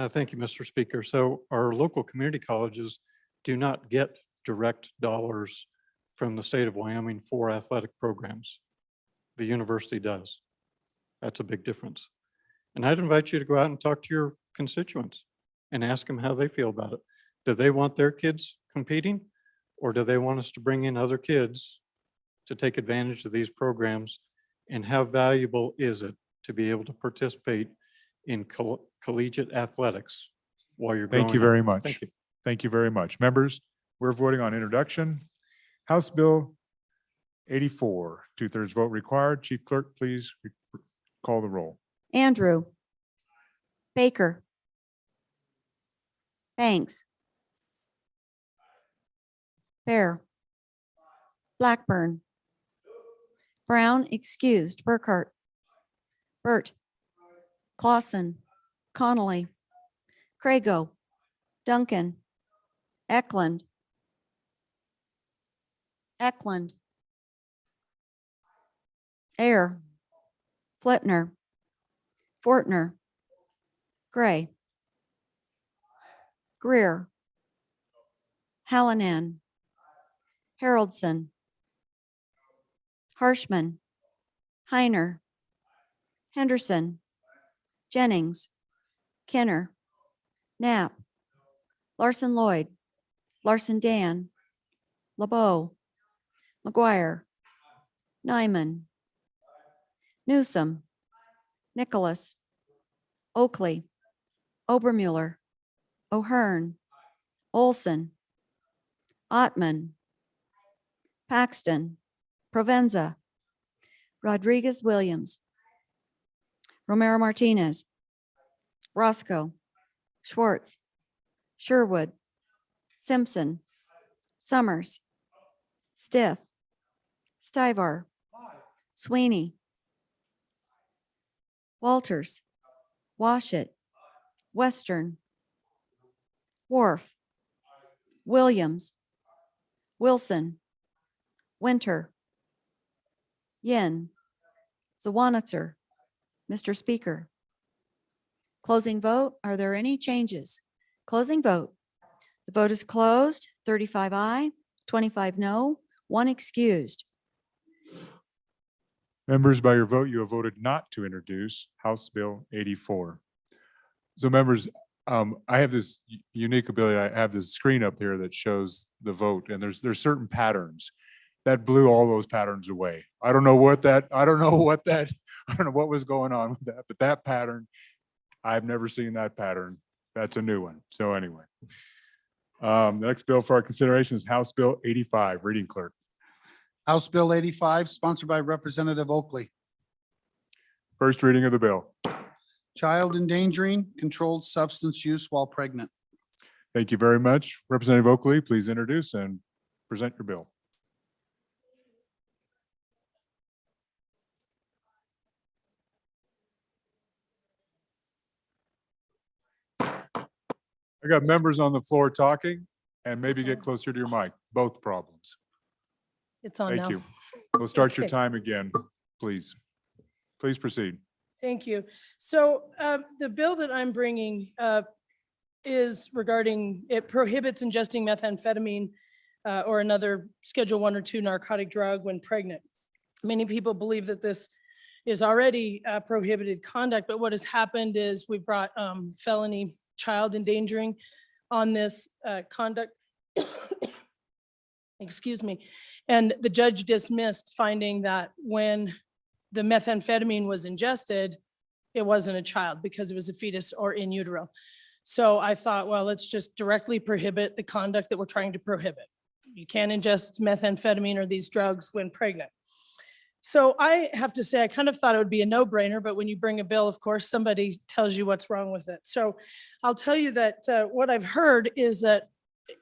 Thank you, Mr. Speaker. So our local community colleges do not get direct dollars from the state of Wyoming for athletic programs. The university does. That's a big difference. And I'd invite you to go out and talk to your constituents and ask them how they feel about it. Do they want their kids competing, or do they want us to bring in other kids to take advantage of these programs? And how valuable is it to be able to participate in collegiate athletics while you're growing Thank you up? very much. Thank you. Thank you very much. Members, we're voting on introduction. House Bill 84, 2/3 vote required. Chief Clerk, please call the roll. Andrew. Baker. Banks. Bear. Blackburn. Brown excused. Burkhart. Burt. Clausen. Connolly. Crago. Duncan. Eklund. Eklund. Air. Flitner. Fortner. Gray. Greer. Hallinan. Haroldson. Harshman. Heiner. Henderson. Jennings. Kenner. Knapp. Larson Lloyd. Larson Dan. LeBeau. McGuire. Nyman. Newsom. Nicholas. Oakley. Obermuller. O'Hearn. Olson. Ottman. Paxton. Provenza. Rodriguez Williams. Romero Martinez. Roscoe. Schwartz. Sherwood. Simpson. Summers. Stith. Stivar. Sweeney. Walters. Washit. Western. Wharf. Williams. Wilson. Winter. Yin. Zawanitzer. Mr. Speaker. Closing vote. Are there any changes? Closing vote. The vote is closed. 35 aye, 25 no, 1 excused. Members, by your vote, you have voted not to introduce House Bill 84. So members, I have this unique ability. I have this screen up here that shows the vote, and there's certain patterns that blew all those patterns away. I don't know what was going on with that, but that pattern, I've never seen that pattern. That's a new one. So anyway. The next bill for our consideration is House Bill 85. Reading clerk. House Bill 85, sponsored by Representative Oakley. First reading of the bill. Child endangering controlled substance use while pregnant. Thank you very much. Representative Oakley, please introduce and present your bill. I got members on the floor talking, and maybe get closer to your mic, both problems. It's on now. Thank you. We'll start your Okay. time again, please. Please proceed. Thank you. So the bill that I'm bringing is regarding, it prohibits ingesting methamphetamine or another Schedule 1 or 2 narcotic drug when pregnant. Many people believe that this is already prohibited conduct, but what has happened is we brought felony child endangering on this conduct. Excuse me. And the judge dismissed, finding that when the methamphetamine was ingested, it wasn't a child because it was a fetus or in utero. So I thought, well, let's just directly prohibit the conduct that we're trying to prohibit. You can't ingest methamphetamine or these drugs when pregnant. So I have to say, I kind of thought it would be a no-brainer, but when you bring a bill, of course, somebody tells you what's wrong with it. So I'll tell you that what I've heard is that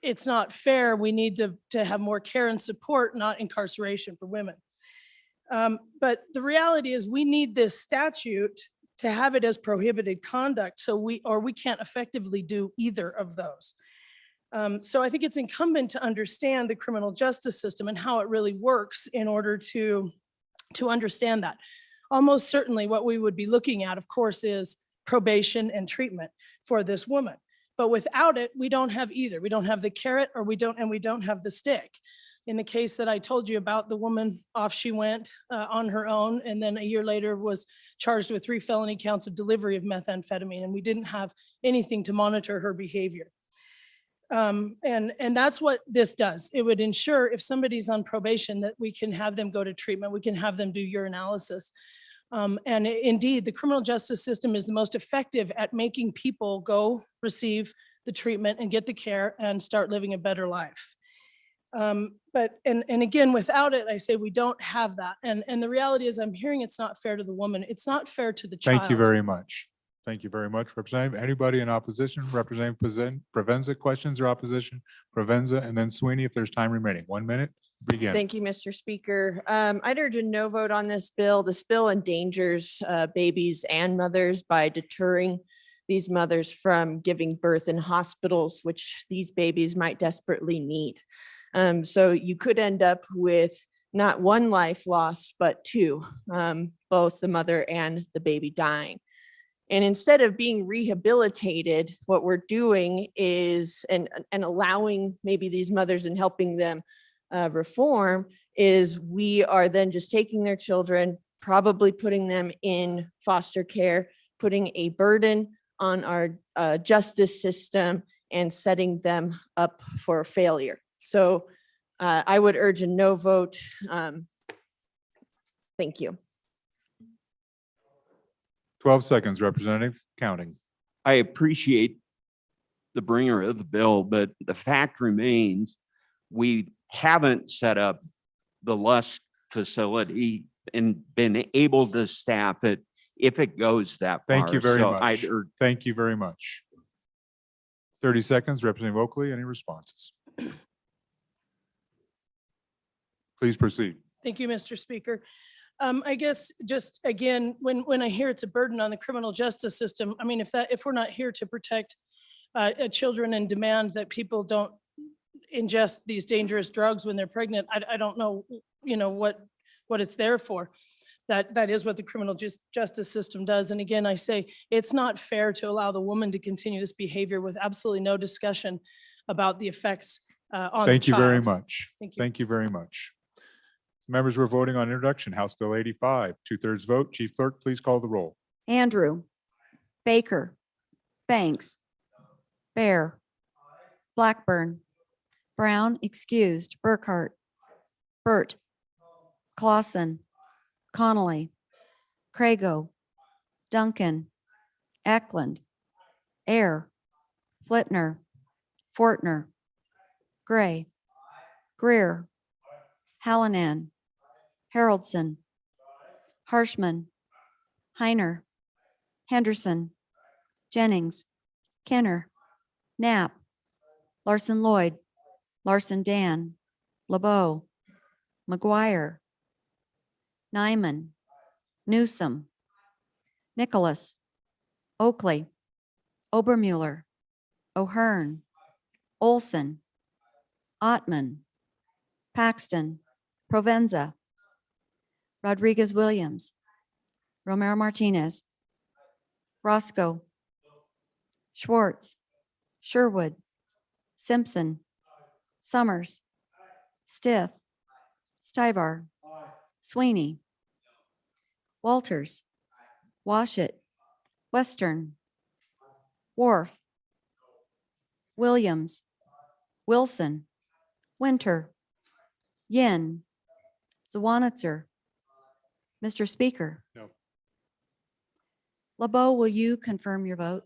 it's not fair. We need to have more care and support, not incarceration for women. But the reality is we need this statute to have it as prohibited conduct. So we can't effectively do either of those. So I think it's incumbent to understand the criminal justice system and how it really works in order to understand that. Almost certainly what we would be looking at, of course, is probation and treatment for this woman. But without it, we don't have either. We don't have the carrot we don't have the stick. In the case that I told you about, the woman, off she went on her own, and then a year later was charged with 3 felony counts of delivery of methamphetamine, and we didn't have anything to monitor her behavior. And that's what this does. It would ensure if somebody's on probation that we can have them go to treatment, we can have them do urinalysis. And indeed, the criminal justice system is the most effective at making people go receive the treatment and get the care and start living a better life. But again, without it, I say we don't have that. And the reality is I'm hearing it's not fair to the woman. It's not fair to the child. Thank you very much. Thank you very much, Representative. Anybody in opposition? Representative Provenza, questions or opposition? Provenza, and then Sweeney, if there's time remaining. 1 minute, begin. Thank you, Mr. Speaker. I'd urge a no vote on this bill. This bill endangers babies and mothers by deterring these mothers from giving birth in hospitals, which these babies might desperately need. So you could end up with not 1 life lost, but 2, both the mother and the baby dying. And instead of being rehabilitated, what we're doing is, and allowing maybe these mothers and helping them reform, is we are then just taking their children, probably putting them in foster care, putting a burden on our justice system and setting them up for failure. So I would urge a no vote. Thank you. 12 seconds, Representative, counting. I appreciate the bringer of the bill, but the fact remains, we haven't set up the Lust facility and been able to staff it if it goes that far. Thank you very So much. I'd urge- Thank you very much. 30 seconds, Representative Oakley, any responses? Please proceed. Thank you, Mr. Speaker. I guess just again, when I hear it's a burden on the criminal justice system, I mean, if we're not here to protect children and demand that people don't ingest these dangerous drugs when they're pregnant, I don't know, what it's there for. That is what the criminal justice system does. And again, I say it's not fair to allow the woman to continue this behavior with absolutely no discussion about the effects on the Thank you very child. much. Thank you. Thank you very much. Members, we're voting on introduction, House Bill 85, 2/3 vote. Chief Clerk, please call the roll. Andrew, Baker, Banks, Bear, Blackburn, Brown excused, Burkhart, Burt, Clausen, Connolly, Crago, Duncan, Eklund, Air, Flitner, Fortner, Gray, Greer, Hallinan, Haroldson, Harshman, Heiner, Henderson, Jennings, Kenner, Knapp, Larson Lloyd, Larson Dan, LeBeau, McGuire, Nyman, Newsom, Nicholas, Oakley, Obermuller, O'Hearn, Olson, Ottman, Paxton, Provenza, Rodriguez Williams, Romero Martinez, Roscoe, Schwartz, Sherwood, Simpson, Summers, Stith, Stibar, Sweeney, Walters, Washit, Western, Wharf, Williams, Wilson, Winter, Yin, Zawanitzer. Mr. Speaker. No. LeBeau, will you confirm your vote?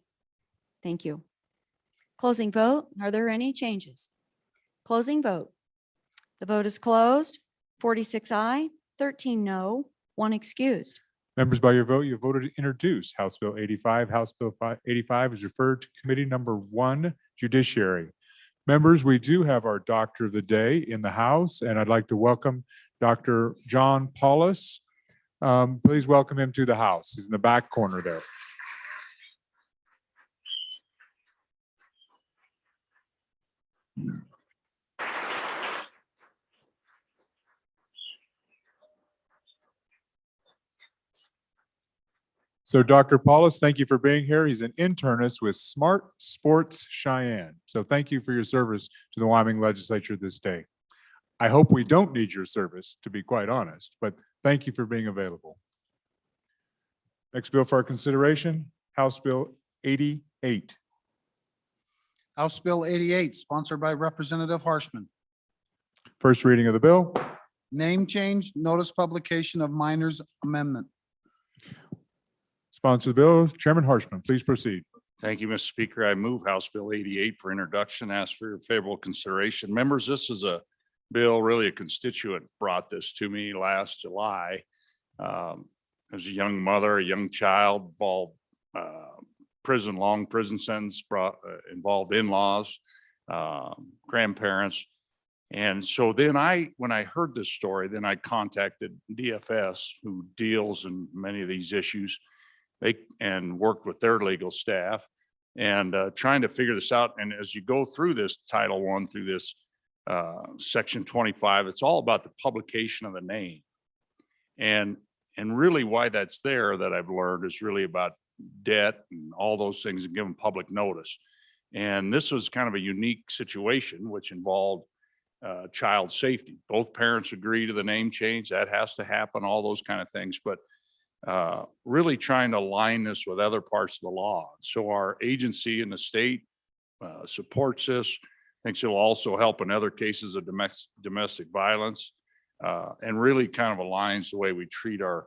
Thank you. Closing vote. Are there any changes? Closing vote. The vote is closed. 46 aye, 13 no, 1 excused. Members, by your vote, you voted to introduce House Bill 85. House Bill 85 is referred to Committee Number 1, Judiciary. Members, we do have our Doctor of the Day in the House, and I'd like to welcome Dr. John Paulus. Please welcome him to the House. He's in the back corner there. So Dr. Paulus, thank you for being here. He's an internist with Smart Sports Cheyenne. So thank you for your service to the Wyoming legislature this day. I hope we don't need your service, to be quite honest, but thank you for being available. Next bill for our consideration, House Bill 88. House Bill 88, sponsored by Representative Harshman. First reading of the bill. Name change, notice publication of minors amendment. Sponsor the bill, Chairman Harshman, please proceed. Thank you, Mr. Speaker. I move House Bill 88 for introduction. Ask for your favorable consideration. Members, this is a bill, really a constituent brought this to me last July. As a young mother, a young child, involved long prison sentence, involved in-laws, grandparents. And so then when I heard this story, then I contacted DFS, who deals in many of these issues. And worked with their legal staff and trying to figure this out. And as you go through this Title I through this Section 25, it's all about the publication of the name. And really why that's there, that I've learned, is really about debt and all those things, and giving public notice. And this was kind of a unique situation, which involved child safety. Both parents agree to the name change. That has to happen, all those kind of things. But really trying to align this with other parts of the law. So our agency in the state supports this, thinks it'll also help in other cases of domestic violence, and really kind of aligns the way we treat our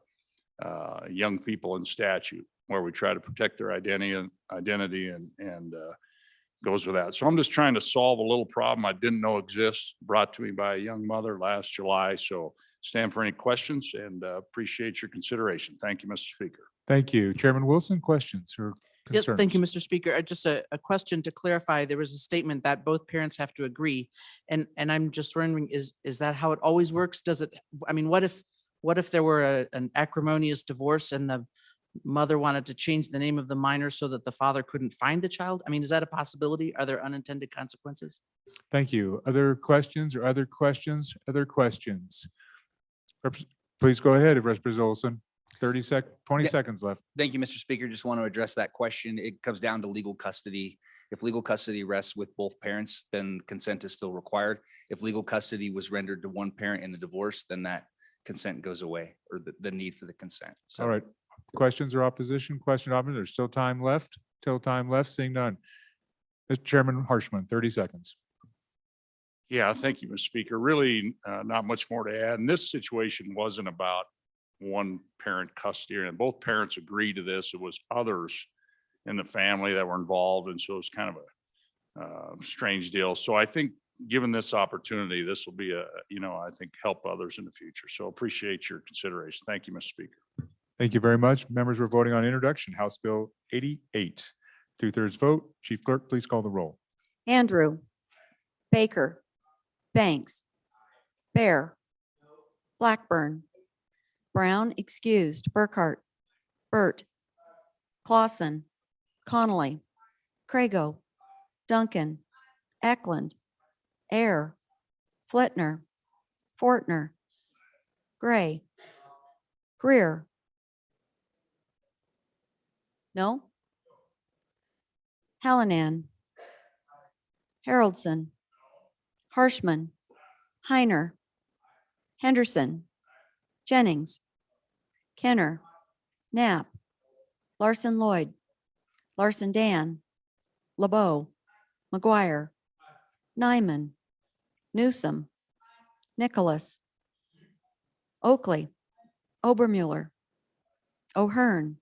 young people in statute, where we try to protect their identity and goes with that. So I'm just trying to solve a little problem I didn't know exists, brought to me by a young mother last July. So stand for any questions and appreciate your consideration. Thank you, Mr. Speaker. Thank you. Chairman Wilson, questions or Yes, concerns? thank you, Mr. Speaker. Just a question to clarify. There was a statement that both parents have to agree. And I'm just wondering, is that how it always works? Does it, I mean, what if there were an acrimonious divorce and the mother wanted to change the name of the minor so that the father couldn't find the child? I mean, is that a possibility? Are there unintended consequences? Thank you. Other questions or other questions? Other questions? Please go ahead, Representative Olson. 20 seconds left. Thank you, Mr. Speaker. Just want to address that question. It comes down to legal custody. If legal custody rests with both parents, then consent is still required. If legal custody was rendered to one parent in the divorce, then that consent goes away, or the need for the consent. So All right. Questions or opposition? Question, opposition. There's still time left. till time left? Seeing none. Mr. Chairman Harshman, 30 seconds. Yeah, thank you, Mr. Speaker. Really, not much more to add. And this situation wasn't about one parent custody, and both parents agreed to this. It was others in the family that were involved, and so it's kind of a strange deal. So I think, given this opportunity, this will be I think help others in the future. So appreciate your consideration. Thank you, Mr. Speaker. Thank you very much. Members, we're voting on introduction, House Bill 88. 2/3 vote. Chief Clerk, please call the roll. Andrew, Baker, Banks, Bear, Blackburn, Brown excused, Burkhart, Burt, Clausen, Connolly, Crago, Duncan, Eklund, Air, Flitner, Fortner, Gray, Greer. No? Hallinan, Haroldson, Harshman, Heiner, Henderson, Jennings, Kenner, Knapp, Larson Lloyd, Larson Dan, LeBeau, McGuire, Nyman, Newsom, Nicholas, Oakley, Obermuller, O'Hearn,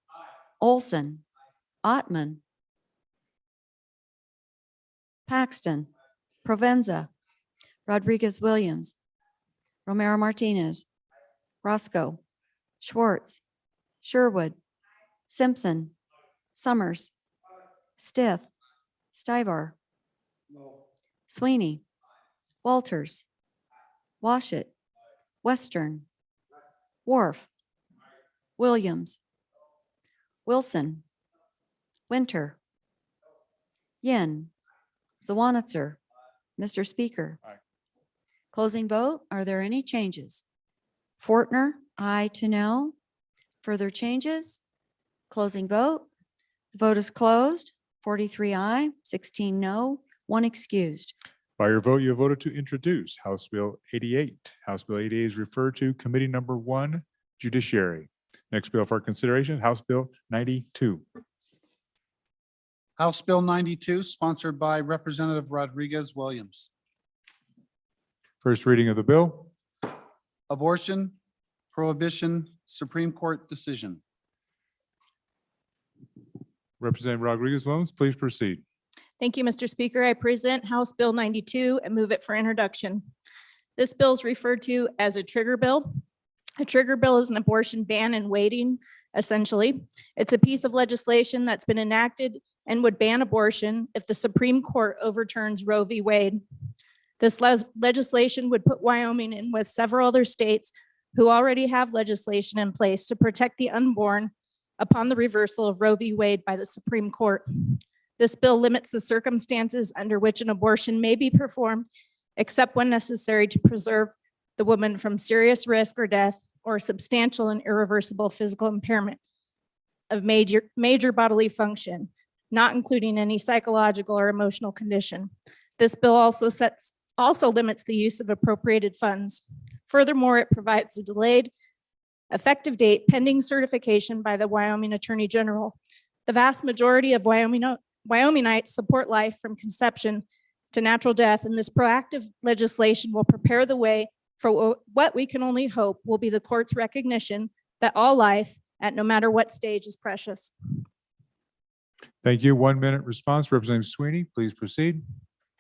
Olson, Ottman, Paxton, Provenza, Rodriguez Williams, Romero Martinez, Roscoe, Schwartz, Sherwood, Simpson, Summers, Stith, Stivar, Sweeney, Walters, Washit, Western, Wharf, Williams, Wilson, Winter, Yin, Zawanitzer. Mr. Speaker. Aye. Closing vote. Are there any changes? Fortner, aye to no. Further changes? Closing vote. The vote is closed. 43 aye, 16 no, 1 excused. By your vote, you have voted to introduce House Bill 88. House Bill 88 is referred to Committee Number 1, Judiciary. Next bill for consideration, House Bill 92. House Bill 92, sponsored by Representative Rodriguez Williams. First reading of the bill. Abortion, prohibition, Supreme Court decision. Representative Rodriguez Williams, please proceed. Thank you, Mr. Speaker. I present House Bill 92 and move it for introduction. This bill is referred to as a trigger bill. A trigger bill is an abortion ban in waiting, essentially. It's a piece of legislation that's been enacted and would ban abortion if the Supreme Court overturns Roe v. Wade. This legislation would put Wyoming in with several other states who already have legislation in place to protect the unborn upon the reversal of Roe v. Wade by the Supreme Court. This bill limits the circumstances under which an abortion may be performed, except when necessary to preserve the woman from serious risk or death or substantial and irreversible physical impairment of major bodily function, not including any psychological or emotional condition. This bill also limits the use of appropriated funds. Furthermore, it provides a delayed effective date pending certification by the Wyoming Attorney General. The vast majority of Wyomingites support life from conception to natural death, and this proactive legislation will prepare the way for what we can only hope will be the court's recognition that all life, at no matter what stage, is precious. Thank you. 1 minute response. Representative Sweeney, please proceed.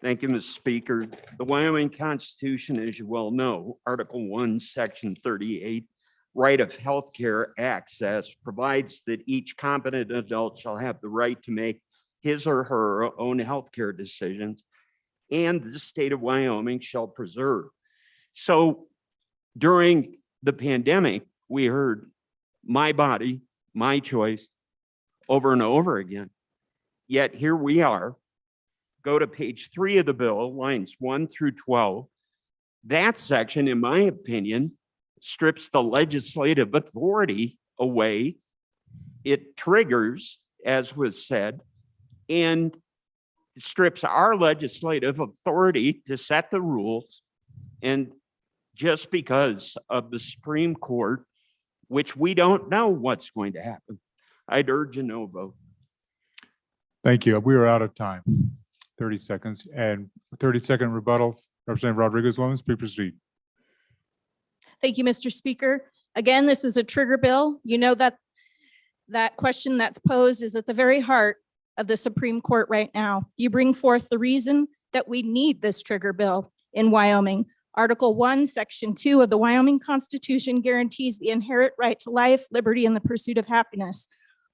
Thank you, Mr. Speaker. The Wyoming Constitution, as you well know, Article 1, Section 38, right of healthcare access provides that each competent adult shall have the right to make his or her own healthcare decisions, and the state of Wyoming shall preserve. So during the pandemic, we heard my body, my choice over and over again. Yet here we are. Go to page 3 of the bill, lines 1 through 12. That section, in my opinion, strips the legislative authority away. It triggers, as was said, and strips our legislative authority to set the rules. And just because of the Supreme Court, which we don't know what's going to happen, I'd urge a no vote. Thank you. We are out of time. 30 seconds and 30-second rebuttal. Representative Rodriguez Lopez, please proceed. Thank you, Mr. Speaker. Again, this is a trigger bill. You know that question that's posed is at the very heart of the Supreme Court right now. You bring forth the reason that we need this trigger bill in Wyoming. Article 1, Section 2 of the Wyoming Constitution guarantees the inherent right to life, liberty, and the pursuit of happiness.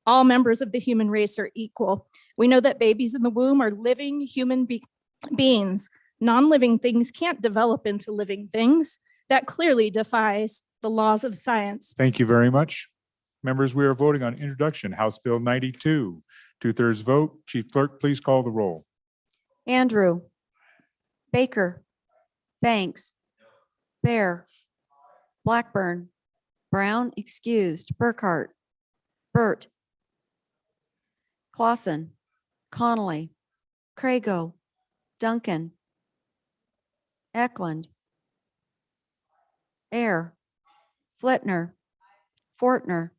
All members of the human race are equal. We know that babies in the womb are living human beings. Non-living things can't develop into living things. That clearly defies the laws of science. Thank you very much. Members, we are voting on introduction, House Bill 92. 2/3 vote. Chief Clerk, please call the roll. Andrew, Baker, Banks, Bear, Blackburn, Brown excused, Burkhart, Burt, Clausen, Connolly, Crago, Duncan, Eklund, Air, Flitner, Fortner,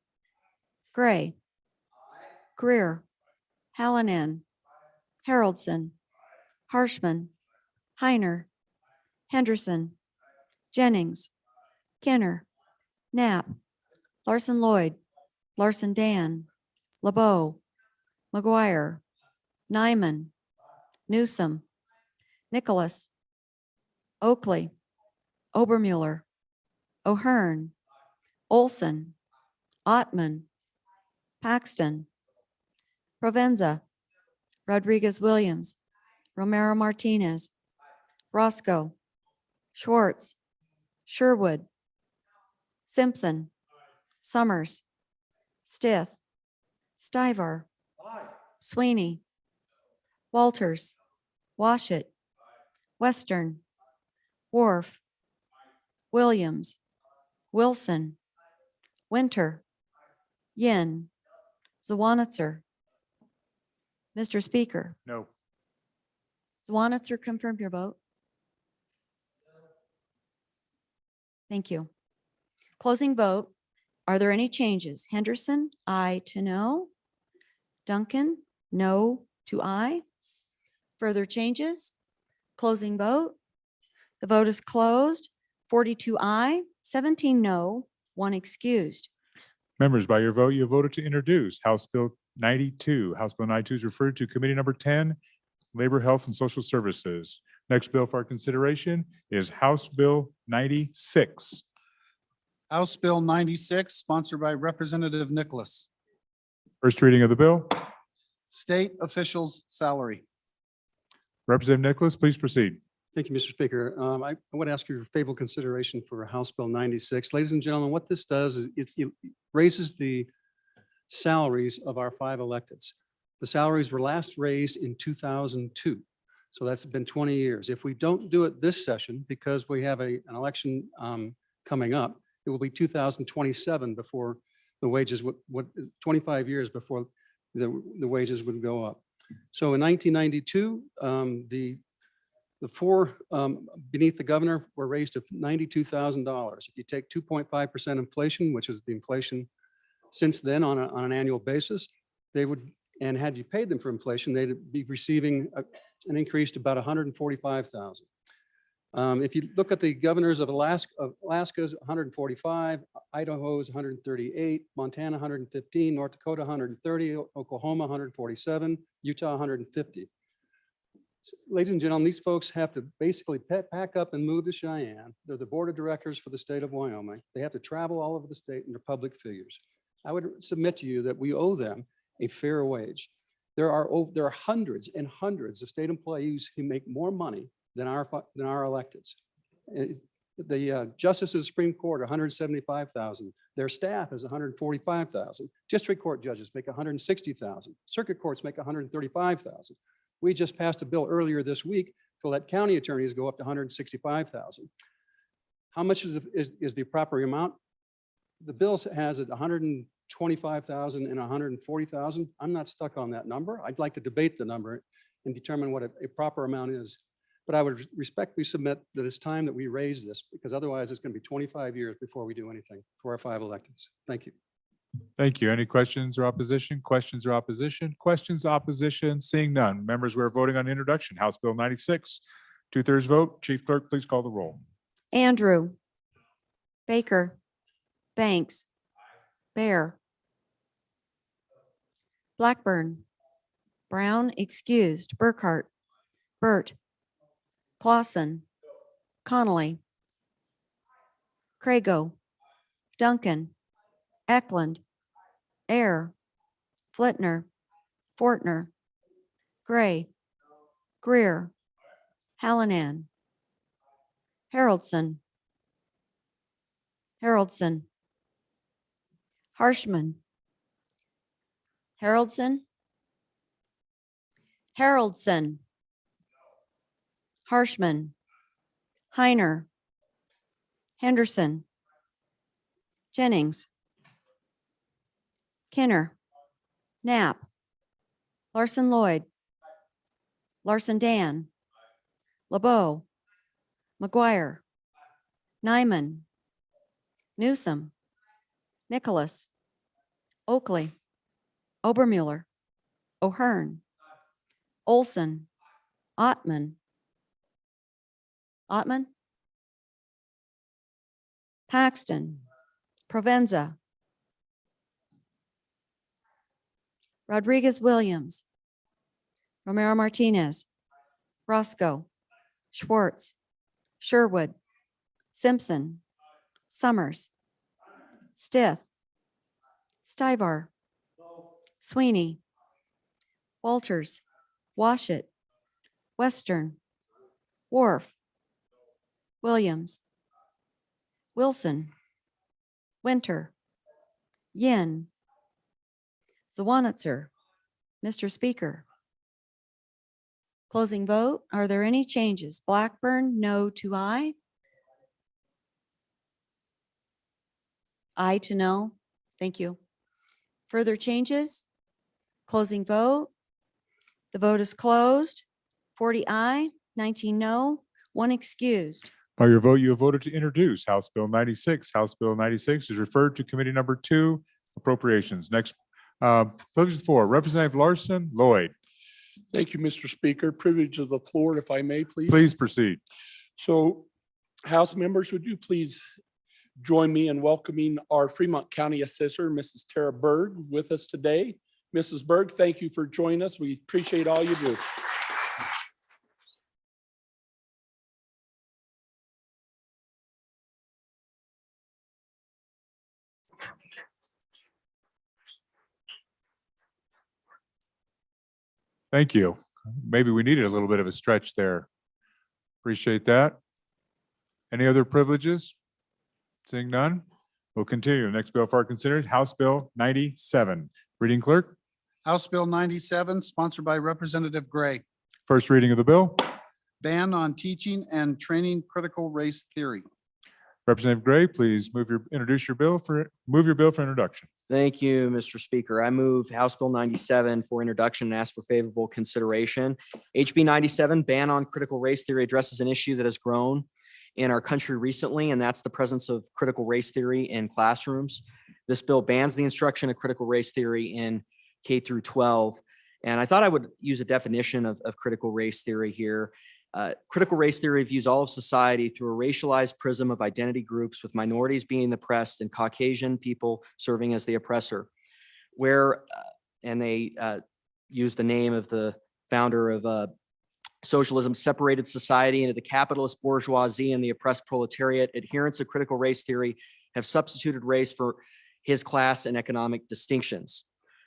Gray, Greer, Hallinan, Haroldson, Harshman, Heiner, Henderson, Jennings, Kenner, Knapp, Larson Lloyd, Larson Dan, LeBeau, McGuire, Nyman, Newsom, Nicholas, Oakley, Obermuller, O'Hearn, Olson, Ottman, Paxton, Provenza, Rodriguez Williams, Romero Martinez, Roscoe, Schwartz, Sherwood, Simpson, Summers, Stith, Stivar, Sweeney, Walters, Washit, Western, Wharf, Williams, Wilson, Winter, Yin, Zawanitzer. Mr. Speaker, No. Zawanitzer, confirm your vote. Thank you. Closing vote. Are there any changes? Henderson, aye to no. Duncan, no to aye. Further changes? Closing vote. The vote is closed. 42 aye, 17 no, 1 excused. Members, by your vote, you have voted to introduce House Bill 92. House Bill 92 is referred to Committee Number 10, Labor, Health, and Social Services. Next bill for our consideration is House Bill 96. House Bill 96, sponsored by Representative Nicholas. First reading of the bill. State officials' salary. Representative Nicholas, please proceed. Thank you, Mr. Speaker. I would ask your favorable consideration for House Bill 96. Ladies and gentlemen, what this does is it raises the salaries of our 5 electeds. The salaries were last raised in 2002. So that's been 20 years. If we don't do it this session, because we have an election coming up, it will be 2027 before the wages, 25 years before the wages would go up. So in 1992, the 4 beneath the governor were raised to $92,000. If you take 2.5% inflation, which is the inflation since then on an annual basis, they would, and had you paid them for inflation, they'd be receiving an increase to about $145,000. If you look at the governors of Alaska's 145, Idaho's 138, Montana 115, North Dakota 130, Oklahoma 147, Utah 150. Ladies and gentlemen, these folks have to basically pack up and move to Cheyenne. They're the board of directors for the state of Wyoming. They have to travel all over the state and they're public figures. I would submit to you that we owe them a fair wage. There are hundreds and hundreds of state employees who make more money than our electeds. The justices of the Supreme Court, 175,000. Their staff is 145,000. District court judges make 160,000. Circuit courts make 135,000. We just passed a bill earlier this week to let county attorneys go up to 165,000. How much is the proper amount? The bill has it 125,000 and 140,000. I'm not stuck on that number. I'd like to debate the number and determine what a proper amount is. But I would respectfully submit that it's time that we raise this, because otherwise it's going to be 25 years before we do anything for our 5 electeds. Thank you. Thank you. Any questions or opposition? Questions or opposition? Questions, opposition? Seeing none. Members, we're voting on introduction. House Bill 96. 2/3 vote. Chief Clerk, please call the roll. Andrew, Baker, Banks, Bear, Blackburn, Brown excused, Burkhart, Burt, Clausen, Connolly, Crago, Duncan, Eklund, Air, Flitner, Fortner, Gray, Greer, Hallinan, Haroldson, Harshman, Haroldson, Harshman, Heiner, Henderson, Jennings, Kinner, Knapp, Larson Lloyd, Larson Dan, LeBeau, McGuire, Nyman, Newsom, Nicholas, Oakley, Obermuller, O'Hearn, Olson, Ottman, Paxton, Provenza, Rodriguez Williams, Romero Martinez, Roscoe, Schwartz, Sherwood, Simpson, Summers, Stith, Stivar, Sweeney, Walters, Washit, Western, Wharf, Williams, Wilson, Winter, Yin, Zawanitzer. Mr. Speaker. Closing vote. Are there any changes? Blackburn, no to aye. Aye to no. Thank you. Further changes? Closing vote. The vote is closed. 40 aye, 19 no, 1 excused. By your vote, you have voted to introduce House Bill 96. House Bill 96 is referred to Committee Number 2, Appropriations. Next, Provision 4, Representative Larson Lloyd. Thank you, Mr. Speaker. Privilege of the floor, if I may, please. Please proceed. So, House members, would you please join me in welcoming our Fremont County Assessor, Mrs. Tara Berg, with us today. Mrs. Berg, thank you for joining us. We appreciate all you do. Thank you. Maybe we needed a little bit of a stretch there. Appreciate that. Any other privileges? Seeing none, we'll continue. Next bill for our considered, House Bill 97. Reading clerk. House Bill 97, sponsored by Representative Gray. First reading of the bill. Ban on teaching and training critical race theory. Representative Gray, please move your bill for introduction. Thank you, Mr. Speaker. I move House Bill 97 for introduction and ask for favorable consideration. HB 97, ban on critical race theory, addresses an issue that has grown in our country recently, and that's the presence of critical race theory in classrooms. This bill bans the instruction of critical race theory in K through 12. And I thought I would use a definition of critical race theory here. Critical race theory views all of society through a racialized prism of identity groups, with minorities being the oppressed and Caucasian people serving as the oppressor. And they use the name of the founder of socialism, separated society into the capitalist bourgeoisie and the oppressed proletariat. Adherents of critical race theory have substituted race for his class and economic distinctions.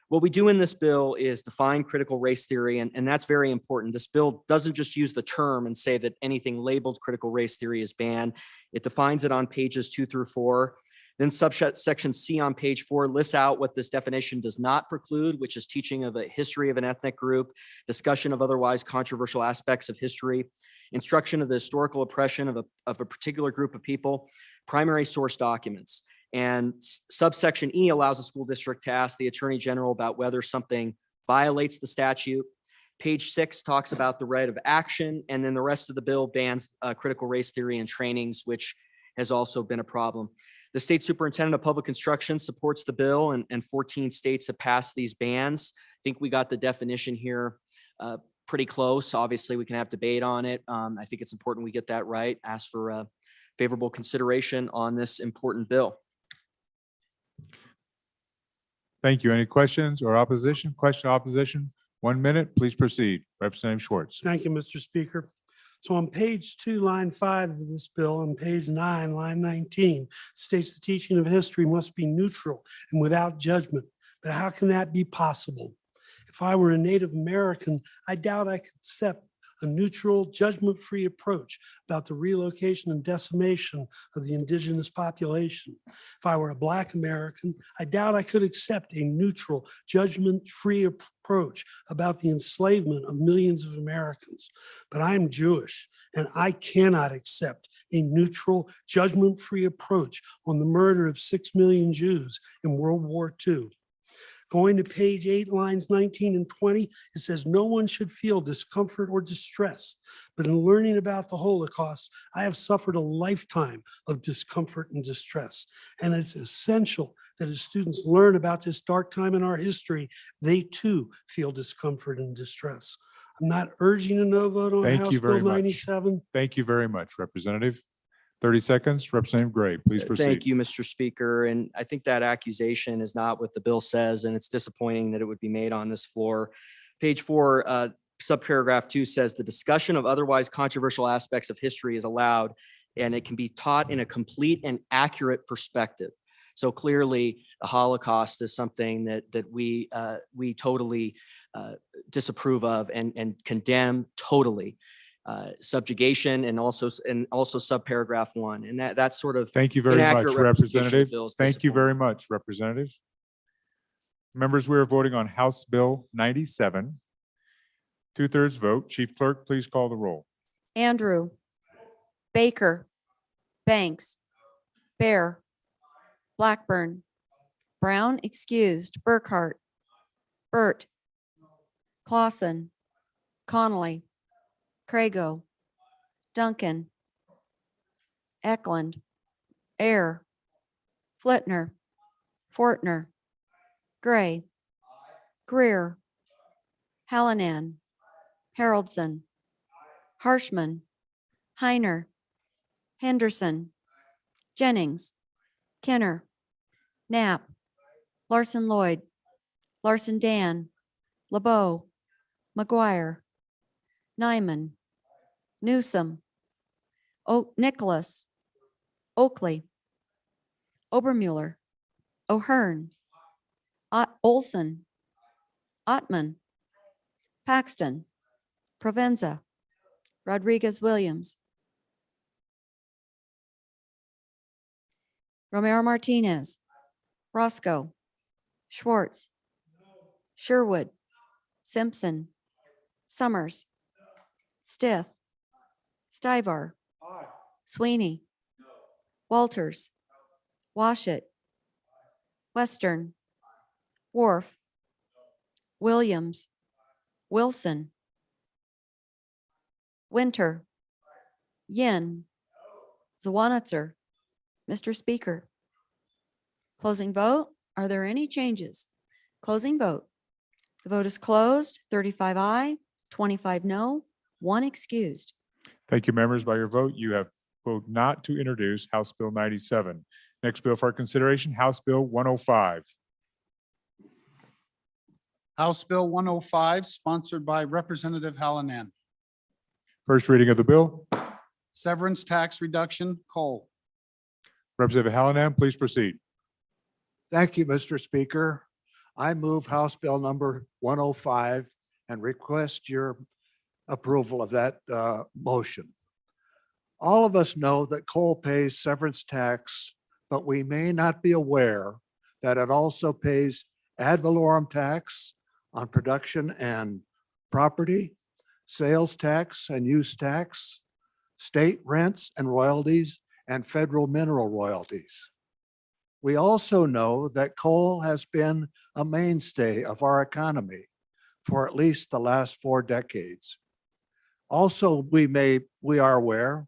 What we do in this bill is define critical race theory, and that's very important. This bill doesn't just use the term and say that anything labeled critical race theory is banned. It defines it on pages 2 through 4. Then subsection C on page 4 lists out what this definition does not preclude, which is teaching of a history of an ethnic group, discussion of otherwise controversial aspects of history, instruction of the historical oppression of a particular group of people, primary source documents. And subsection E allows a school district to ask the Attorney General about whether something violates the statute. Page 6 talks about the right of action, and then the rest of the bill bans critical race theory and trainings, which has also been a problem. The state superintendent of public instruction supports the bill, and 14 states have passed these bans. I think we got the definition here pretty close. Obviously, we can have debate on it. I think it's important we get that right. Ask for favorable consideration on this important bill. Thank you. Any questions or opposition? Question, opposition? 1 minute, please proceed. Representative Schwartz. Thank you, Mr. Speaker. So on page 2, line 5 of this bill, and page 9, line 19, states the teaching of history must be neutral and without judgment. But how can that be possible? If I were a Native American, I doubt I could accept a neutral, judgment-free approach about the relocation and decimation of the indigenous population. If I were a Black American, I doubt I could accept a neutral, judgment-free approach about the enslavement of millions of Americans. But I am Jewish, and I cannot accept a neutral, judgment-free approach on the murder of 6 million Jews in World War II. Going to page 8, lines 19 and 20, it says, no one should feel discomfort or distress. But in learning about the Holocaust, I have suffered a lifetime of discomfort and distress. And it's essential that as students learn about this dark time in our history, they too feel discomfort and distress. I'm not urging a no vote on Thank House you very Bill much. 97. Thank you very much, Representative. 30 seconds, Representative Gray, please proceed. Thank you, Mr. Speaker. And I think that accusation is not what the bill says, and it's disappointing that it would be made on this floor. Page 4, subparagraph 2 says the discussion of otherwise controversial aspects of history is allowed, and it can be taught in a complete and accurate perspective. So clearly, the Holocaust is something that we totally disapprove of and condemn totally. Subjugation and also subparagraph 1, and that's sort of Thank you very much, inaccurate representation of the Representative. bill is Thank you disappointing. very much, Representative. Members, we are voting on House Bill 97. 2/3 vote. Chief Clerk, please call the roll. Andrew, Baker, Banks, Bear, Blackburn, Brown excused, Burkhart, Burt, Clausen, Connolly, Crago, Duncan, Eklund, Air, Flitner, Fortner, Gray, Greer, Hallinan, Haroldson, Harshman, Heiner, Henderson, Jennings, Kenner, Knapp, Larson Lloyd, Larson Dan, LeBeau, McGuire, Nyman, Newsom, Nicholas, Oakley, Obermuller, O'Hearn, Olson, Ottman, Paxton, Provenza, Rodriguez Williams, Romero Martinez, Roscoe, Schwartz, Sherwood, Simpson, Summers, Stith, Stivar, Sweeney, Walters, Washit, Western, Wharf, Williams, Wilson, Winter, Yin, Zawanitzer. Mr. Speaker. Closing vote. Are there any changes? Closing vote. The vote is closed. 35 aye, 25 no, 1 excused. Thank you, members. By your vote, you have voted not to introduce House Bill 97. Next bill for our consideration, House Bill 105. House Bill 105, sponsored by Representative Hallinan. First reading of the bill. Severance tax reduction, Cole. Representative Hallinan, please proceed. Thank you, Mr. Speaker. I move House Bill number 105 and request your approval of that motion. All of us know that coal pays severance tax, but we may not be aware that it also pays ad valorem tax on production and property, sales tax and use tax, state rents and royalties, and federal mineral royalties. We also know that coal has been a mainstay of our economy for at least the last 4 decades. Also, we are aware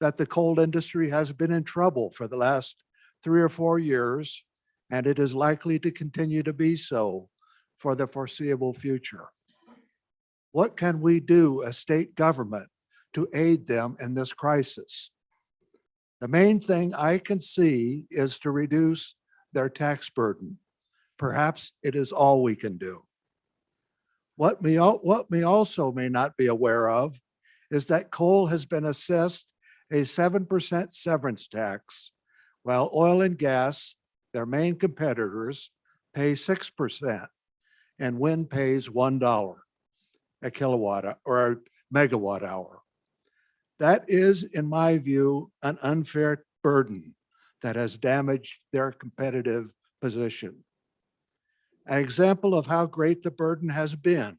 that the coal industry has been in trouble for the last 3 or 4 years, and it is likely to continue to be so for the foreseeable future. What can we do as state government to aid them in this crisis? The main thing I can see is to reduce their tax burden. Perhaps it is all we can do. What we also may not be aware of is that coal has been assessed a 7% severance tax, while oil and gas, their main competitors, pay 6%, and wind pays $1 a kilowatt or a megawatt hour. That is, in my view, an unfair burden that has damaged their competitive position. An example of how great the burden has been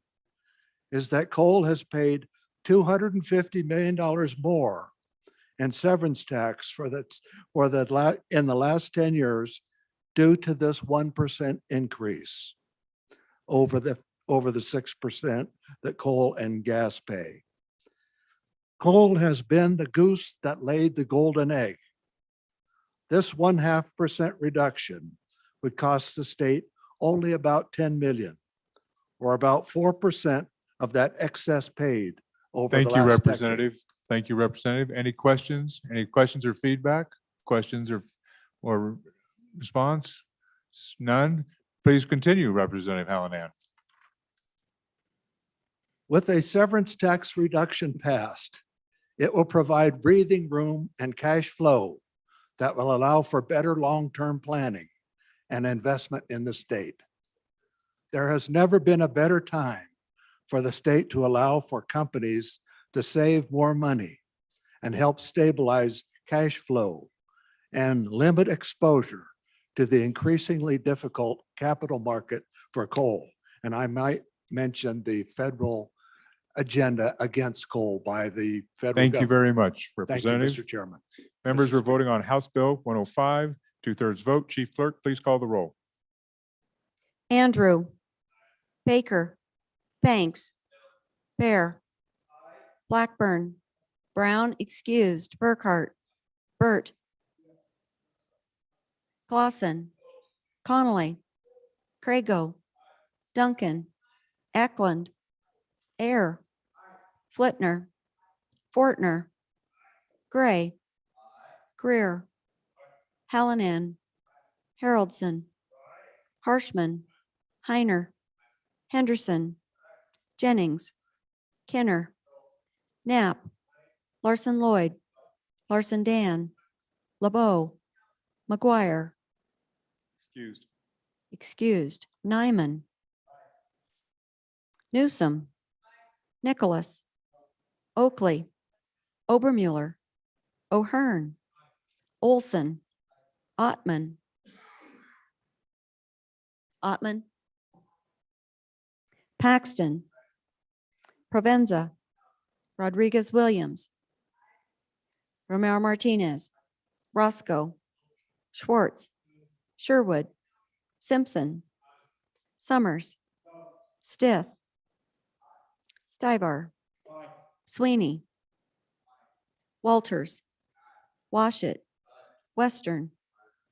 is that coal has paid $250 million more in severance tax in the last 10 years due to this 1% increase over the 6% that coal and gas pay. Coal has been the goose that laid the golden egg. This 0.5% reduction would cost the state only about 10 million, or about 4% of that excess paid over the Thank you, last Representative. Thank you, Representative. Any questions? Any questions or feedback? Questions or response? None? Please continue, Representative Hallinan. With a severance tax reduction passed, it will provide breathing room and cash flow that will allow for better long-term planning and investment in the state. There has never been a better time for the state to allow for companies to save more money and help stabilize cash flow and limit exposure to the increasingly difficult capital market for coal. And I might mention the federal agenda against coal by the federal government. Thank you very much, Thank you, Representative. Mr. Chairman. Members, we're voting on House Bill 105, 2/3 vote. Chief Clerk, please call the roll. Andrew, Baker, Banks, Bear, Blackburn, Brown excused, Burkhart, Burt, Clausen, Connolly, Crago, Duncan, Eklund, Air, Flitner, Fortner, Gray, Greer, Hallinan, Haroldson, Harshman, Heiner, Henderson, Jennings, Kenner, Knapp, Larson Lloyd, Larson Dan, LeBeau, McGuire, excused, Nyman, Newsom, Nicholas, Oakley, Obermuller, O'Hearn, Olson, Ottman, Paxton, Provenza, Rodriguez Williams, Romero Martinez, Roscoe, Schwartz, Sherwood, Simpson, Summers, Stith, Stibar, Sweeney, Walters, Washit, Western,